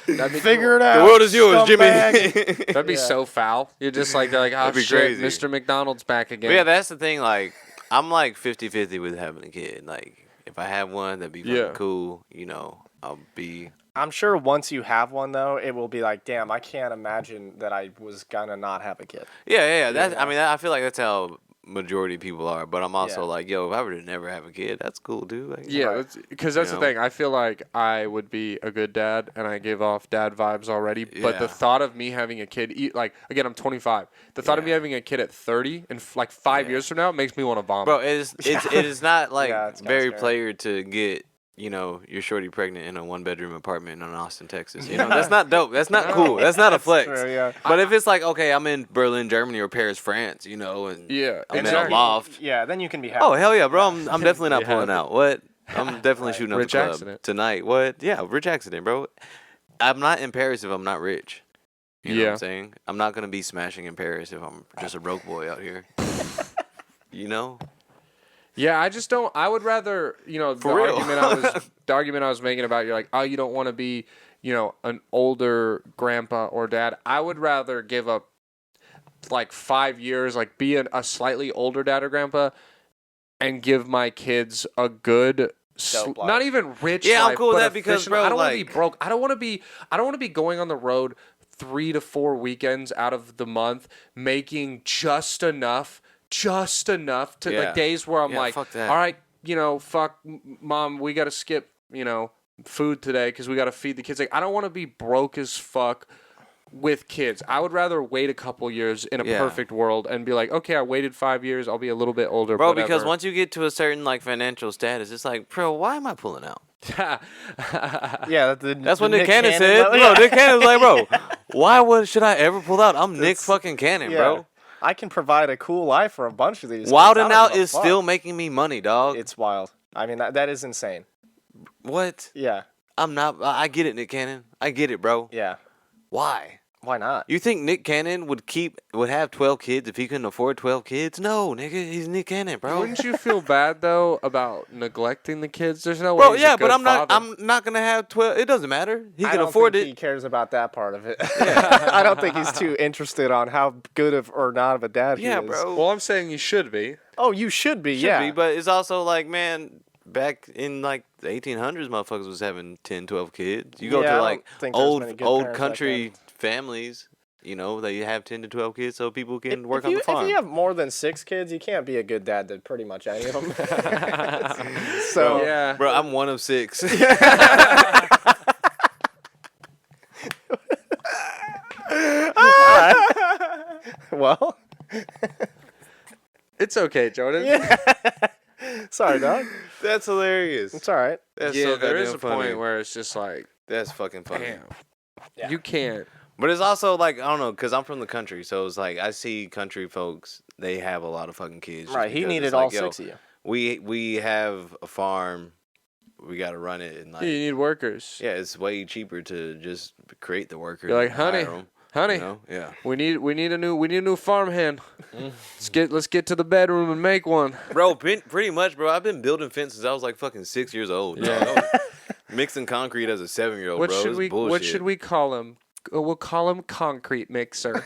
Figure it out. The world is yours, Jimmy. That'd be so foul. You're just like, they're like, oh shit, crazy. Mr. MacDonald's back again. But yeah, that's the thing. Like, I'm like 50-50 with having a kid. Like, if I have one, that'd be fucking cool. I'll be. I'm sure once you have one, though, it will be like, damn, I can't imagine that I was gonna not have a kid. Yeah. I mean, I feel like that's how majority of people are. But I'm also like, yo, if I were to never have a kid, that's cool, dude. Like, because that's the thing. I feel like I would be a good dad, and I give off dad vibes already. But the thought of me having a kid, like, again, I'm 25. The thought of me having a kid at 30 and like 5 years from now makes me want to vomit. Bro, it is not like very player to get. Your shorty pregnant in a 1-bedroom apartment in Austin, Texas. That's not dope. That's not cool. That's not a flex. True, yeah. But if it's like, okay, I'm in Berlin, Germany, or Paris, France, and I'm in a loft. Yeah, then you can be happy. Oh, hell yeah, bro. I'm definitely not pulling out. What? I'm definitely shooting up the club tonight. What? Yeah, rich accident, bro. I'm not in Paris if I'm not rich. You know what I'm saying? I'm not going to be smashing in Paris if I'm just a broke boy out here. Yeah, I just don't. I would rather, the argument I was making about you're like, oh, you don't want to be, an older grandpa or dad. I would rather give up like 5 years, like be a slightly older dad or grandpa, and give my kids a good, not even rich. Yeah, life, I'm cool with but that because, bro, I don't want to be broke. I don't want to be going on the road 3 to 4 weekends out of the month, making just enough to like days where I'm like, all right, fuck, mom, we got to skip, food today because we got to feed the kids. Like, I don't want to be broke as fuck with kids. I would rather wait a couple years in a perfect world and be like, okay, I waited 5 years. I'll be a little bit older, bro. whatever. Because once you get to a certain like financial status, it's like, bro, why am I pulling out? Yeah, that's what Nick Cannon said. Bro, Nick Cannon was like, bro, why should I ever pull out? I'm Nick fucking Cannon, bro. I can provide a cool life for a bunch of these. Wild 'N Out is still making me money, dog. It's wild. I mean, that is insane. What? Yeah. I'm not. I get it, Nick Cannon. I get it, bro. Yeah. Why? Why not? You think Nick Cannon would have 12 kids if he couldn't afford 12 kids? No, nigga, he's Nick Cannon, bro. Wouldn't you feel bad though about neglecting the kids? There's no way. Bro, yeah, but I'm not gonna have 12. It doesn't matter. He can afford it. He cares about that part of it. Yeah. I don't think he's too interested on how good or not of a dad he is. Yeah, bro. Well, I'm saying you should be. Oh, you should be. Should be, but it's also like, man, back in like the 1800s, motherfuckers was having 10, 12 kids. You go to like old country families, that you have 10 to 12 kids so people can work on the farm. If you have more than 6 kids, you can't be a good dad to pretty much any of them. So, yeah. Bro, I'm one of 6. Well, it's okay, Jordan. Yeah. Sorry, dog. That's hilarious. It's all right. That's yeah, so there is a funny. point where it's just like, that's fucking funny. Damn. Yeah. You can't. But it's also like, I don't know, because I'm from the country, so it's like I see country folks, they have a lot of fucking kids. Right, he needed all 6 of you. We have a farm, we got to run it. And like, You need workers. Yeah, it's way cheaper to just create the workers. You're like, honey, yeah, we need a new farmhand. Let's get to the bedroom and make one. Bro, pretty much, bro. I've been building fences since I was like fucking 6 years old. Yeah. Mixing concrete as a 7-year-old, What bro. What should we call him? We'll call him Concrete Mixer.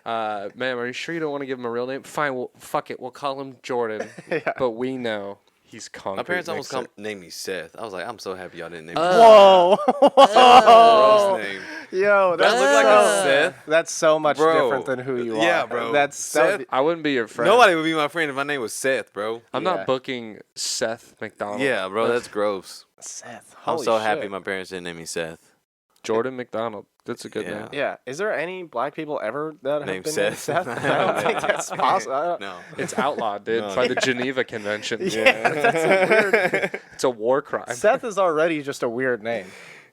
Man, are you sure you don't want to give him a real name? Fine, fuck it. We'll call him Jordan. Yeah. But we know he's Concrete My parents Mixer. almost named me Seth. I was like, I'm so happy y'all didn't name me. Whoa. Gross name. Yo, that look like a Seth. That's so much different than who you are. Yeah, bro. Seth. I wouldn't be your friend. Nobody would be my friend if my name was Seth, bro. I'm not booking Seth MacDonald. Yeah, bro, that's gross. Seth. I'm so happy my parents didn't name me Seth. Jordan MacDonald. That's a good name. Yeah. Is there any black people ever that have named been Seth? named Seth? I don't think that's possible. No. It's outlawed, dude, by the Geneva Convention. Yeah, that's a weird. It's a war crime. Seth is already just a weird name.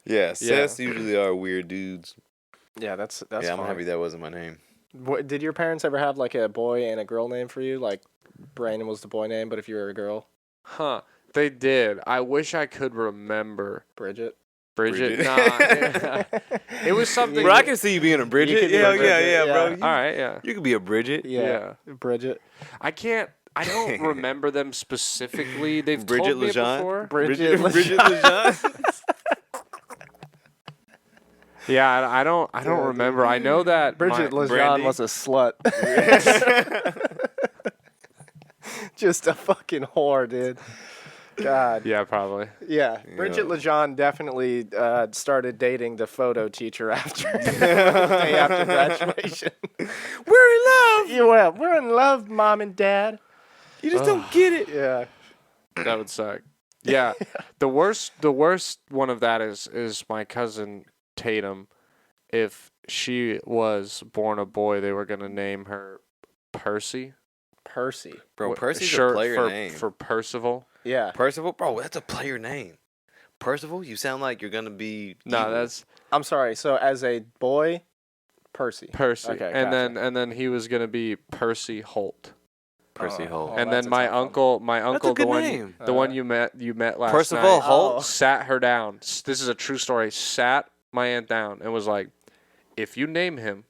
Yeah, Seths usually are weird dudes. Yeah, that's yeah, I'm fine. happy that wasn't my name. Did your parents ever have like a boy and a girl name for you? Like Brandon was the boy name, but if you were a girl? Huh. They did. I wish I could remember. Bridget? Nah. It was something. Bro, I can see you being a Bridget. Yeah, bro. All right, yeah. You could be a Bridget. Yeah. Bridget. I don't remember them specifically. They've Bridget told me it Lejeune? before. Bridget Lejeune. Yeah, I don't remember. I know that Bridget Lejeune Brandy was a slut. Just a fucking whore, dude. God. Yeah, probably. Yeah. Bridget Lejeune definitely started dating the photo teacher after day after graduation. We're in love. Yeah, we're in love, Mom and Dad. You just don't get it. Yeah. That would suck. Yeah. The worst one of that is my cousin Tatum. If she was born a boy, they were gonna name her Percy. Percy. Bro, Percy's a player name. For Percival. Yeah. Percival? Bro, that's a player name. Percival? You sound like you're going to be No, evil. that's I'm sorry. So as a boy, Percy. Percy. Okay, and then he was gonna be Percy Holt. Percy Holt. And then my uncle, That's a good name. the one you met last Percival night, Holt? sat her down. This is a true story. Sat my aunt down and was like, "If you name him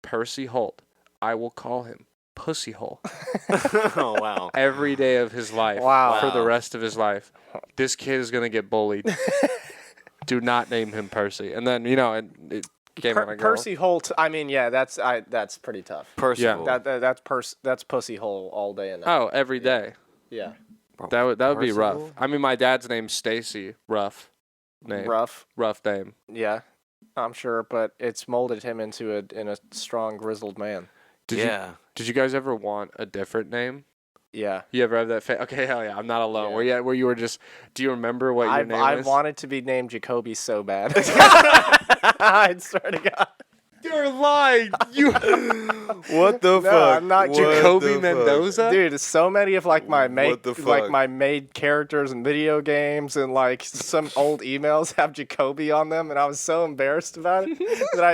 Percy Holt, I will call him Pussy Hole." Oh, wow. Every day of his life. Wow. For the rest of his life. This kid is gonna get bullied. Do not name him Percy. And then, it came out a girl. Percy Holt. I mean, yeah, that's pretty tough. Percival. Yeah. That's pussy hole all day and night. Oh, every day. Yeah. That would be rough. Percival? I mean, my dad's name's Stacy. Rough name. Rough name. Yeah, I'm sure, but it's molded him into a strong, grizzled man. Did you guys ever want a different name? Yeah. You ever have that? Okay, hell yeah, I'm not alone. Yeah. Where you were just? Do you remember what your name I is? wanted to be named Jacoby so bad. I swear to God. You're lying. You. What the fuck? I'm not Jacoby Mendoza. Dude, so many of like my What the fuck? like my made characters in video games and like some old emails have Jacoby on them, and I was so embarrassed about it that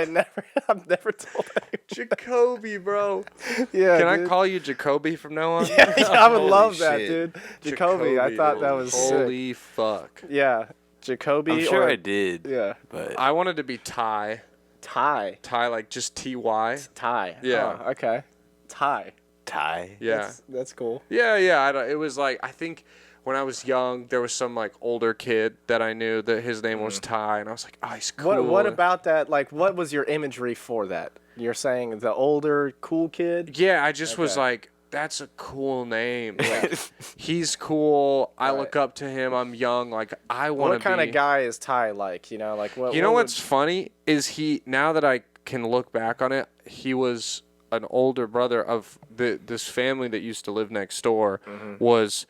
I've never told anyone. Jacoby, bro. Yeah. Can dude. I call you Jacoby from now on? Yeah, I would Holy love that, shit. dude. Jacoby, I thought that was sick. Holy fuck. Yeah, Jacoby. I'm sure or, I did. Yeah. But I wanted to be Ty. Ty. Ty, like just T-Y. Ty. Yeah. Huh, okay. Ty. Ty. Yeah. That's cool. Yeah. It was like, I think when I was young, there was some like older kid that I knew that his name was Ty, and I was like, oh, he's cool. What about that? Like, what was your imagery for that? You're saying the older, cool kid? Yeah, I just was Okay. like, that's a cool name. Like, he's cool. I Right. look up to him. I'm young. Like, I want to What kind of guy is Ty like? You know, like what? You know what what's funny is now that I can look back on it, he was an older brother of this family that used to live next door. Was,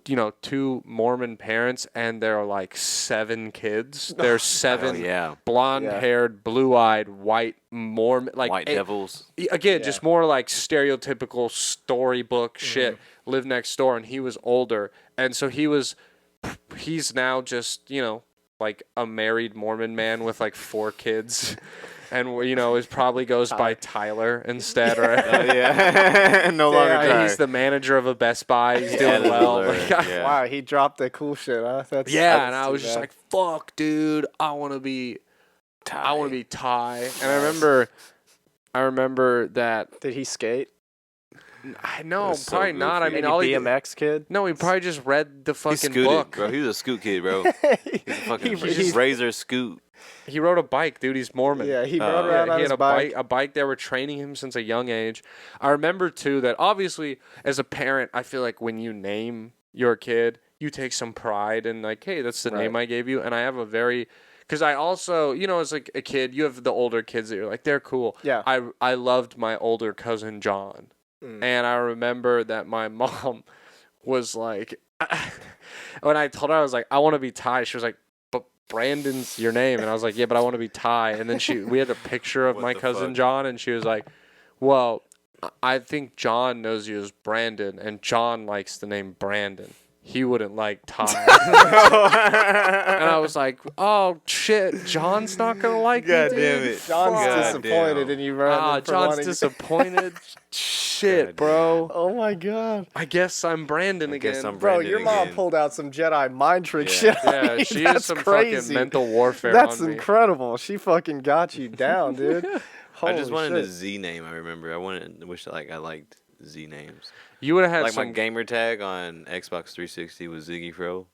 2 Mormon parents, and there are like 7 kids. There's 7 yeah. blonde-haired, blue-eyed, white Mormon, like White devils. Again, just more like stereotypical storybook shit. Lived next door, and he was older, and so he's now just like a married Mormon man with like 4 kids. And it probably goes by Tyler instead, right? Yeah. No longer Yeah, Ty. He's the manager of a Best Buy. He's doing well. Alert, Like, yeah. Wow, he dropped the cool shit, huh? That's and I was too just bad. like, "Fuck, dude, I want to be Ty." And I remember that. Did he skate? No, That's so probably not. I goofy. mean, Any all he BMX kid? No, he probably just read the He fucking scooted, book. bro. He was a scoot kid, bro. He's a fucking He's- razor scoot. He rode a bike, dude. He's Mormon. Yeah, he rode around on he his had bike. a bike. They were training him since a young age. I remember too that obviously as a parent, I feel like when you name your kid, you take some pride in like, hey, that's the name I gave you. And I have a very, because I also, as like a kid, you have the older kids that you're like, they're cool. Yeah. I loved my older cousin John, and I remember that my mom was like, when I told her I was like, I want to be Ty, she was like, Brandon's your name, and I was like, yeah, but I want to be Ty. And then we had a picture of What my the cousin fuck? John, and she was like, well, I think John knows you as Brandon, and John likes the name Brandon. He wouldn't like Ty. And I was like, oh shit, John's not gonna like God me, damn dude. it. John's God disappointed damn. in you, Brandon. for John's wanting- disappointed. Shit, God bro. Oh my god. I guess I'm Brandon I guess again. I'm Bro, Brandon your mom again. pulled out some Jedi mind trick Yeah. shit. on Yeah, me. she is That's some crazy. fucking mental warfare That's on me. incredible. She fucking got you down, dude. I just Holy wanted a shit. Z name. I remember. I wish I liked Z names. You would have had Like some. my gamer tag on Xbox 360 was Ziggy Fro.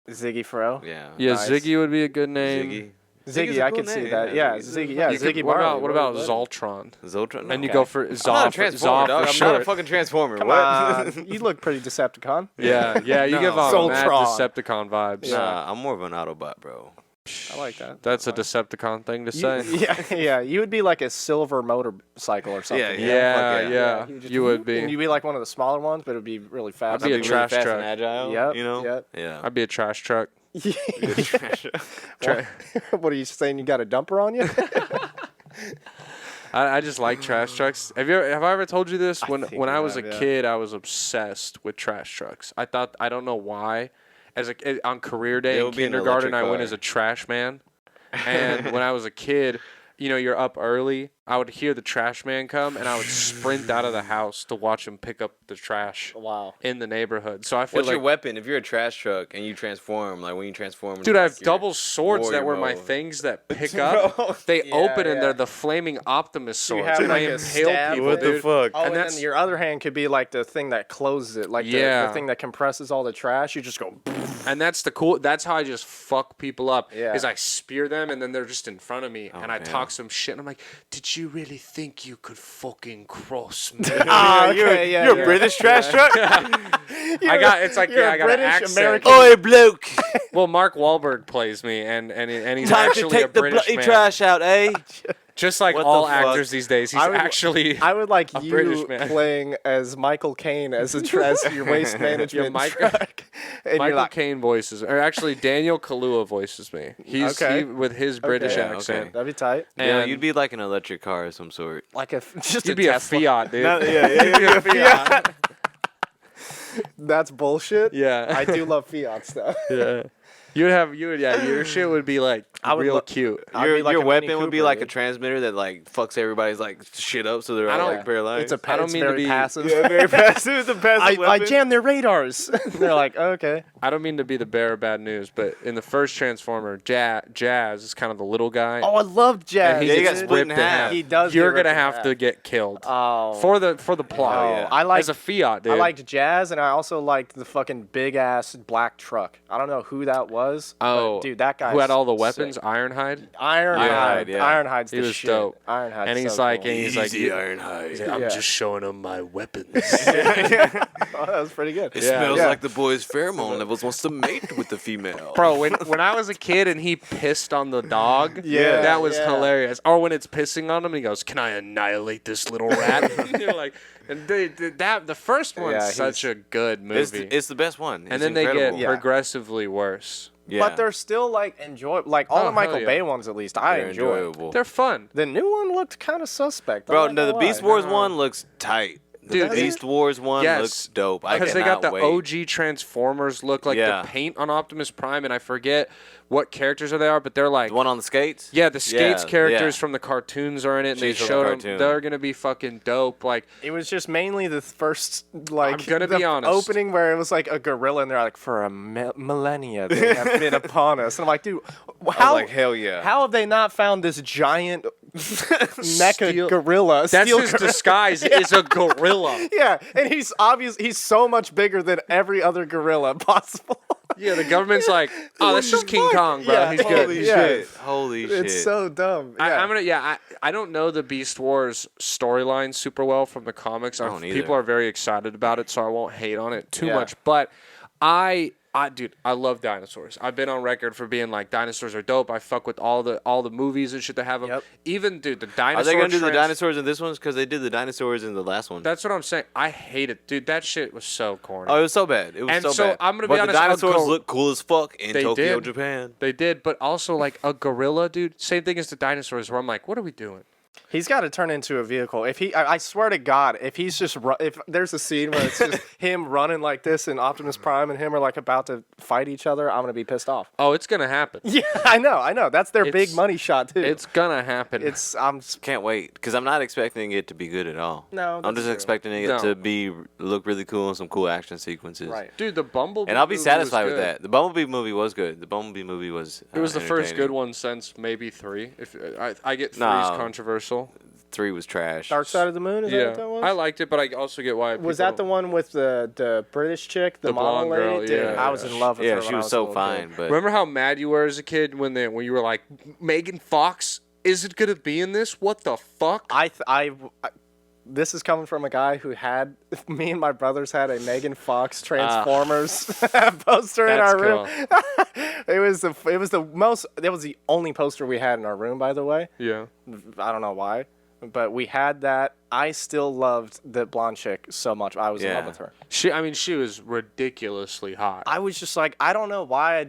Ziggy Fro. Yeah. Yeah, Nice. Ziggy would be a good name. Ziggy. Ziggy, a I cool could see name, that. Yeah, Ziggy. Yeah, You could- Ziggy what Barley. about What is Zoltron? Zoltron. And you Okay. go for I'm not a Zoff Transformer, dog. for I'm short. not a fucking Transformer. Come what? on. You look pretty Decepticon. Yeah, you No. give off mad Zoltron. Decepticon vibes. Nah, I'm more of an Autobot, bro. I like that. That's a Decepticon thing to say. Yeah. You would be like a silver motorcycle or something. Yeah, Yeah, fuck yeah, you just- you would And be. you'd be like one of the smaller ones, but it would be really fast. I'd be a Be really trash fast truck. and agile. Yep, You know. yep. Yeah. I'd be a trash truck. Tra- What are you saying? You got a dumper on you? I just like trash trucks. Have I ever told you this? When think I you was have, a yeah. kid, I was obsessed with trash trucks. I don't know why. On career day They in would be an kindergarten, electric I went car. as a trash man. And when I was a kid, you're up early, I would hear the trash man come, and I would sprint out of the house to watch him pick up the trash. Wow. In the neighborhood. So I feel What's your weapon? If you're a trash truck and you transform, like when you transform, dude, I have double swords that were my things that pick up. They open and they're the flaming Optimus swords. Have, and like, I impale people. What the fuck? Oh, and then your other hand could be like the thing that closes it, like the thing that compresses all the trash. You just go. And that's how I just fuck people up. Yeah. Is I spear them and then they're just in front of me and I talk some shit and I'm like, did you really think you could fucking cross me? You're a British trash truck. I got an accent. American. Oi, bloke! Well, Mark Wahlberg plays me, and he's Time actually to take a British the bloody man. trash out, eh? Just like What all the fuck? actors these days, he's actually. I would like a British you man. playing as Michael Caine as your waste management truck. And Michael Caine voices, or actually Daniel Kaluuya voices me. He's with his British accent. That'd be tight. Yeah, you'd be like an electric car of some sort. Like just You'd be Tesla. a Fiat, dude. You'd be a Fiat. That's bullshit. Yeah. I do love Fiats though. Yeah. Your shit would be like real cute. Your weapon would be like a transmitter that like fucks everybody's like shit up, so they're all like paralyzed. It's very passive. Yeah, very passive. It's a passive weapon. I jam their radars. They're like, okay. I don't mean to be the bearer of bad news, but in the first Transformer, Jazz is kind of the little guy. Oh, I love Jazz. And he gets got split in ripped half. He does. You're gonna have to get killed. Oh. For the plot. Oh, yeah. I liked, as a Fiat, dude. I liked Jazz, and I also liked the fucking big ass black truck. I don't know who that was. Oh, dude, that guy who had all the weapons? sick. Ironhide. Ironhide. Yeah. Ironhide's He the was shit. dope. Ironhide's And he's so like, cool. Ironhide. I'm just showing him my weapons. Oh, that was pretty good. It smells like the boy's pheromone levels wants to mate with the female. Bro, when I was a kid and he pissed on the dog, Yeah, that was yeah. hilarious. Or when it's pissing on him, he goes, "Can I annihilate this little rat?" And you're like, and the first one's Yeah, such a good movie. It's the best one. And It's then incredible. they get progressively worse. Yeah. But they're still like enjoyable. Like all Oh, the Michael hell yeah. Bay ones, at least I They're enjoy. enjoyable. They're fun. The new one looked kind of suspect. Bro, I'm not no, the gonna Beast lie. Wars one looks tight. Dude, The Beast Wars one yes, looks dope. I Because they got the wait. OG Transformers look like Yeah. the paint on Optimus Prime, and I forget what characters they are, but they're like The one on the skates? yeah, the skates Yeah, characters yeah. from the cartoons are in it, and they She's from the showed them cartoon. they're gonna be fucking dope. Like It was just mainly the first, like, I'm gonna the be honest. opening where it was like a gorilla, and they're like, for a millennia they have been upon us. And I'm like, dude, how? like, hell yeah. How have they not found this giant mecha Steel- gorilla? that's steel his gorilla? disguise is a gorilla. Yeah, and he's so much bigger than every other gorilla possible. Yeah, the government's like, oh, that's just King Kong, bro. Yeah, He's good. Holy Yeah. shit. Holy shit. It's so dumb. Yeah. I don't know the Beast Wars storyline super well from the comics. don't either. People are very excited about it, so I won't hate on it too Yeah. much. But dude, I love dinosaurs. I've been on record for being like, dinosaurs are dope. I fuck with all the movies and shit that have them. Yep. Even, dude, the dinosaur. Are they going to do the dinosaurs in this one? Because they did the dinosaurs in the last one. That's what I'm saying. I hate it, dude. That shit was so corny. Oh, it was so bad. It was And so so bad. I'm gonna be but honest, the I'll dinosaurs go- look cool as fuck in They Tokyo, did. Japan. They did, but also like a gorilla, dude. Same thing as the dinosaurs, where I'm like, what are we doing? He's got to turn into a vehicle. If I swear to God, if he's just if there's a scene where it's just him running like this and Optimus Prime and him are like about to fight each other, I'm gonna be pissed off. Oh, it's gonna happen. Yeah, I know. That's their big It's- money shot too. It's gonna happen. Can't wait. Because I'm not expecting it to be good at all. No, I'm that's just true. expecting it No. to look really cool and some cool action sequences. right. Dude, the Bumblebee. And I'll be movie satisfied was with good. that. The Bumblebee movie was good. The Bumblebee movie was It was the first entertaining. good one since maybe 3. If I get 3's No. controversial. 3 was trash. Dark Side of the Moon. Is that what Yeah, that was? I liked it, but I also get why. Was that the one with the British chick, the model blonde lady? girl, Dude, yeah. I was in love with her. Yeah, when she I was a so little fine. kid. But Remember how mad you were as a kid when you were like, Megan Fox, is it gonna be in this? What the fuck? This is coming from a guy who had me and my brothers had a Megan Fox Transformers poster in our room. It was the only poster we had in our room, by the way. Yeah. I don't know why, but we had that. I still loved the blonde chick so much. I was in love with her. She was ridiculously hot. I was just like, I don't know why.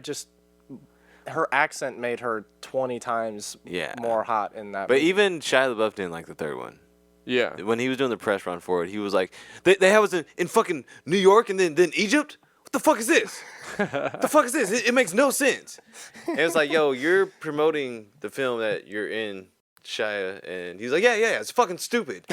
Her accent made her 20 times more hot in that. But movie. even Shia LaBeouf didn't like the third one. Yeah. When he was doing the press run for it, he was like, they have us in fucking New York and then Egypt? What the fuck is this? What the fuck is this? It makes no sense. And it's like, yo, you're promoting the film that you're in Shia, and he's like, yeah, it's fucking stupid.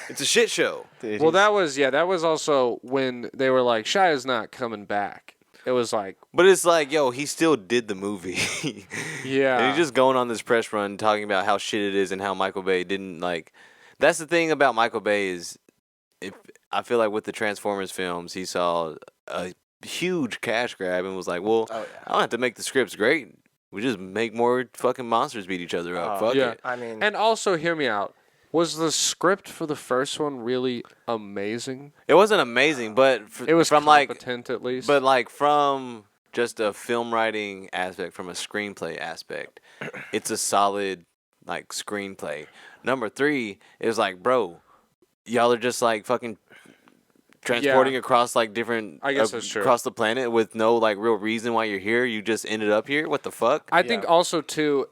It's a shit show. Dude, well, that was also when they were like, Shia's not coming back. It was like... But it's like, yo, he still did the movie. Yeah. And he's just going on this press run talking about how shit it is and how Michael Bay didn't, like... That's the thing about Michael Bay is, I feel like with the Transformers films, he saw a huge cash grab and was like, well, I don't have to make the scripts great. We just make more fucking monsters beat each other up. Fuck it. I mean... And also, hear me out. Was the script for the first one really amazing? It wasn't amazing, but it was from competent at least. But like from just a film writing aspect, from a screenplay aspect, it's a solid like screenplay. Number 3 is like, bro, y'all are just like fucking transporting across like different across the planet with no like real reason why you're here. You just ended up here. What the fuck? I think also too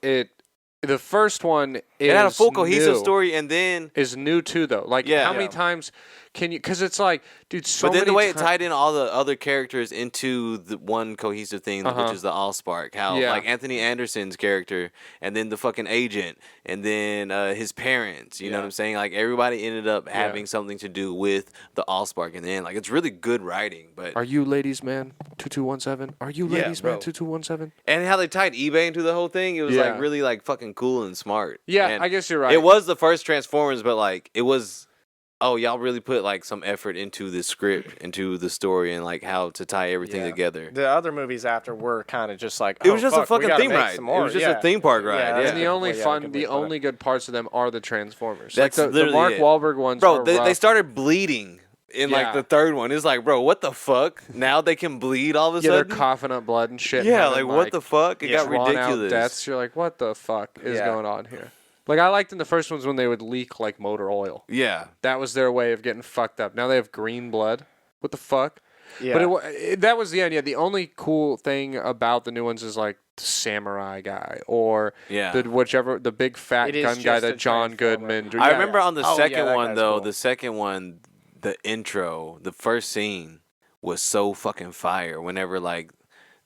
the first one is it had a full cohesive new. Story, and then is new too though. Like how many times can you? Because it's like, dude, so many. But then the way it tied in all the other characters into the one cohesive thing, which is the Allspark. How like Anthony Anderson's character, and then the fucking agent, and then his parents. You know what I'm saying? Like everybody ended up having something to do with the Allspark, and then like it's really good writing. But are you ladies man 2217? Are you ladies man 2217? And how they tied eBay into the whole thing, it was like really like fucking cool and smart. Yeah, and I guess you're right. It was the first Transformers, but like it was. Oh, y'all really put like some effort into the script, into the story, and like how to tie everything together. The other movies after were kind of just like it was just a fucking theme ride. It was just a theme park ride. Yeah. And the only the only good parts of them are the Transformers. That's like the Mark Wahlberg ones. Bro, they started bleeding in like the third one. It's like, bro, what the fuck? Now they can bleed all of a sudden. Yeah, they're coughing up blood and shit. Yeah, like what the fuck? It got ridiculous. Deaths. You're like, what the fuck is going on here? Like, I liked in the first ones when they would leak, like, motor oil. Yeah. That was their way of getting fucked up. Now they have green blood. What the fuck? Yeah. But that was the end. Yeah, the only cool thing about the new ones is, like, the samurai guy or the big fat gun guy that John Goodman. I remember on the second one, though, the second one, the intro, the first scene was so fucking fire whenever, like,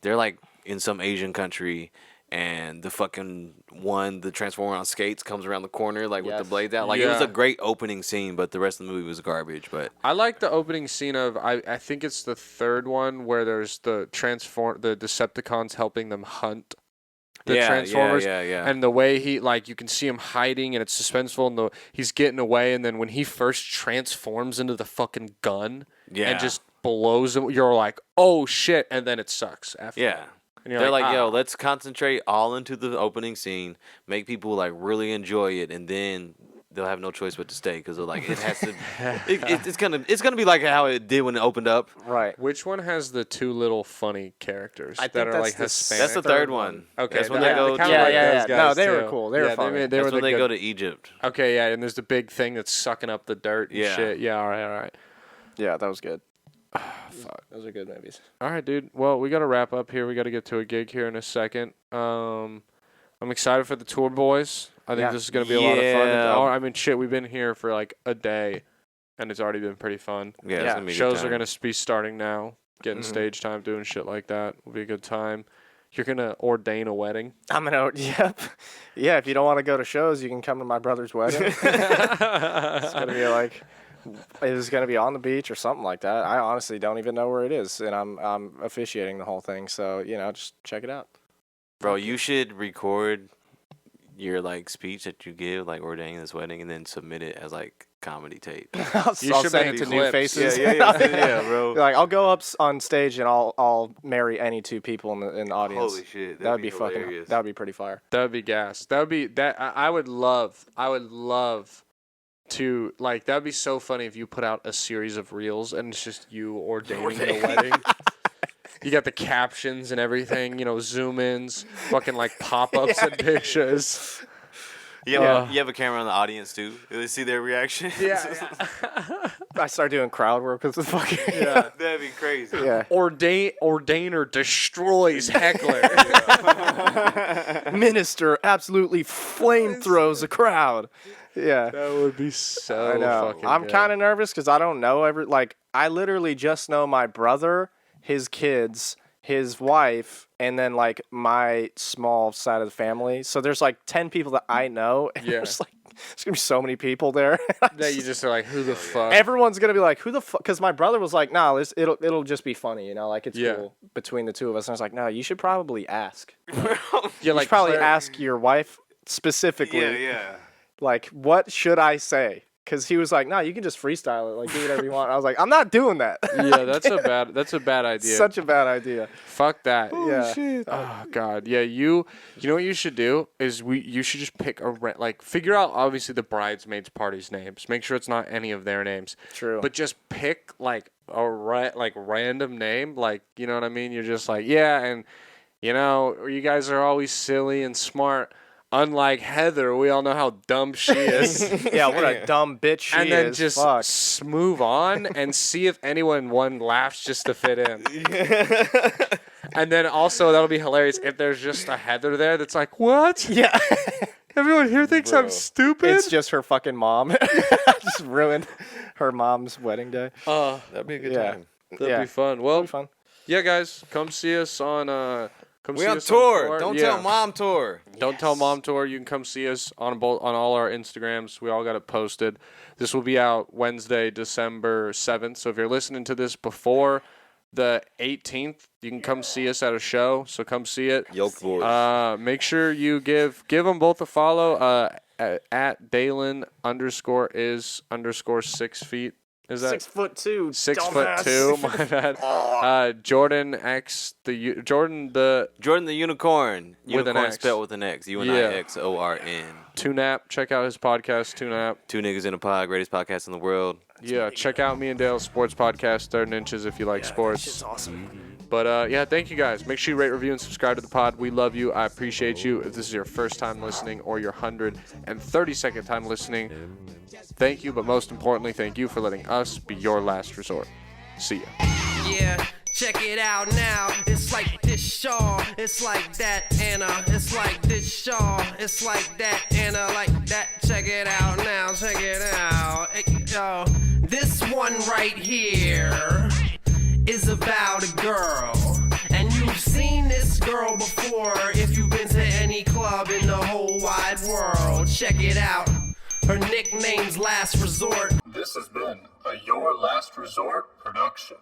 they're, like, in some Asian country and the fucking the Transformer on skates comes around the corner, like, with the blades out. Like, it was a great opening scene, but the rest of the movie was garbage. But I like the opening scene of, I think it's the third one, where there's the Decepticons helping them hunt the Transformers. And the way he, like, you can see him hiding, and it's suspenseful, and he's getting away, and then when he first transforms into the fucking gun and just blows him, you're like, oh, shit, and then it sucks after that. And they're like, yo, let's concentrate all into the opening scene, make people like really enjoy it, and then they'll have no choice but to stay because they're like, it has to. It's gonna be like how it did when it opened up. Right. Which one has the two little funny characters that are like Hispanic? That's the third one. Okay, that's when they go. No, they were cool. They were funny. That's when they go to Egypt. Okay, yeah, and there's the big thing that's sucking up the dirt and shit. Yeah, all right. Yeah, that was good. Fuck. Those are good movies. All right, dude. Well, we got to wrap up here. We got to get to a gig here in a second. I'm excited for the tour, boys. I think this is going to be a lot of fun. I mean, shit, we've been here for like a day, and it's already been pretty fun. Yeah, it's gonna be shows are going to be starting now, getting stage time, doing shit like that. Will be a good time. You're going to ordain a wedding? I'm going to, Yeah, if you don't want to go to shows, you can come to my brother's wedding. It's going to be like... It is going to be on the beach or something like that. I honestly don't even know where it is, and I'm officiating the whole thing. So just check it out. Bro, you should record your like speech that you give, like ordaining this wedding, and then submit it as like comedy tape. I'll send it to New Faces. Yeah, bro. Like I'll go up on stage and I'll marry any two people in the audience. Holy shit, that'd be fucking. That'd be pretty fire. That'd be gas. I would love to, like, that'd be so funny if you put out a series of reels and it's just you ordaining the wedding. You got the captions and everything, zoom ins, fucking like pop-ups and pictures. You have a camera on the audience too. They see their reaction. Yeah. I start doing crowd work with the fucking. Yeah, that'd be crazy. Yeah. Ordainer destroys heckler. Minister absolutely flamethrows a crowd. Yeah. That would be so fucking I'm kind of nervous because I don't know I literally just know my brother, his kids, his wife, and then like my small side of the family. So there's like 10 people that I know, and there's gonna be so many people there. That you just are like, who the fuck? Everyone's gonna be like, who the fuck? Because my brother was like, no, it'll just be funny, you know, like it's cool between the two of us. And I was like, no, you should probably ask. You should probably ask your wife specifically. Yeah. Like, what should I say? Because he was like, no, you can just freestyle it, like do whatever you want. I was like, I'm not doing that. Yeah, that's a bad idea. Such a bad idea. Fuck that. Yeah. Shit. Oh god. Yeah, you know what you should do is you should just pick figure out obviously the bridesmaids party's names. Make sure it's not any of their names. True. But just pick like a random name, like, you know what I mean? You're just like, yeah, and you know, you guys are always silly and smart. Unlike Heather, we all know how dumb she is. Yeah, what a dumb bitch she is. And then just move on and see if anyone laughs just to fit in. And then also, that'll be hilarious if there's just a Heather there that's like, what? Yeah. Everyone here thinks I'm stupid? It's just her fucking mom. Just ruined her mom's wedding day. That'd be a good time. That'd be fun. Well, fun. Yeah, guys, come see us on... We on tour. Don't tell Mom tour. Don't tell Mom tour. You can come see us on all our Instagrams. We all got it posted. This will be out Wednesday, December 7th. So if you're listening to this before the 18th, you can come see us at a show. So come see it. Yoked boys. Make sure you give them both a follow. At Daylen _is_ 6 feet. Is that 6'2"? 6'2". My bad. Jordan Jordan the Unicorn. With an Unicorn X. spelled with an X. UNIXORN. Tunap. Check out his podcast, Tunap. Two Niggas in a Pod, greatest podcast in the world. Yeah, check out me and Dale's sports podcast, Third and Inches, if you like sports. It's awesome. But thank you guys. Make sure you rate, review, and subscribe to the pod. We love you. I appreciate you. If this is your first time listening or your 132nd time listening, thank you. But most importantly, thank you for letting us be your last resort. See ya. Yeah. Check it out now, it's like this Shaw, it's like that Anna, it's like this Shaw, it's like that Anna, like that. Check it out now, check it out. Yo, this one right here is about a girl, and you've seen this girl before if you've been to any club in the whole wide world. Check it out, her nickname's Last Resort. This has been a Your Last Resort production.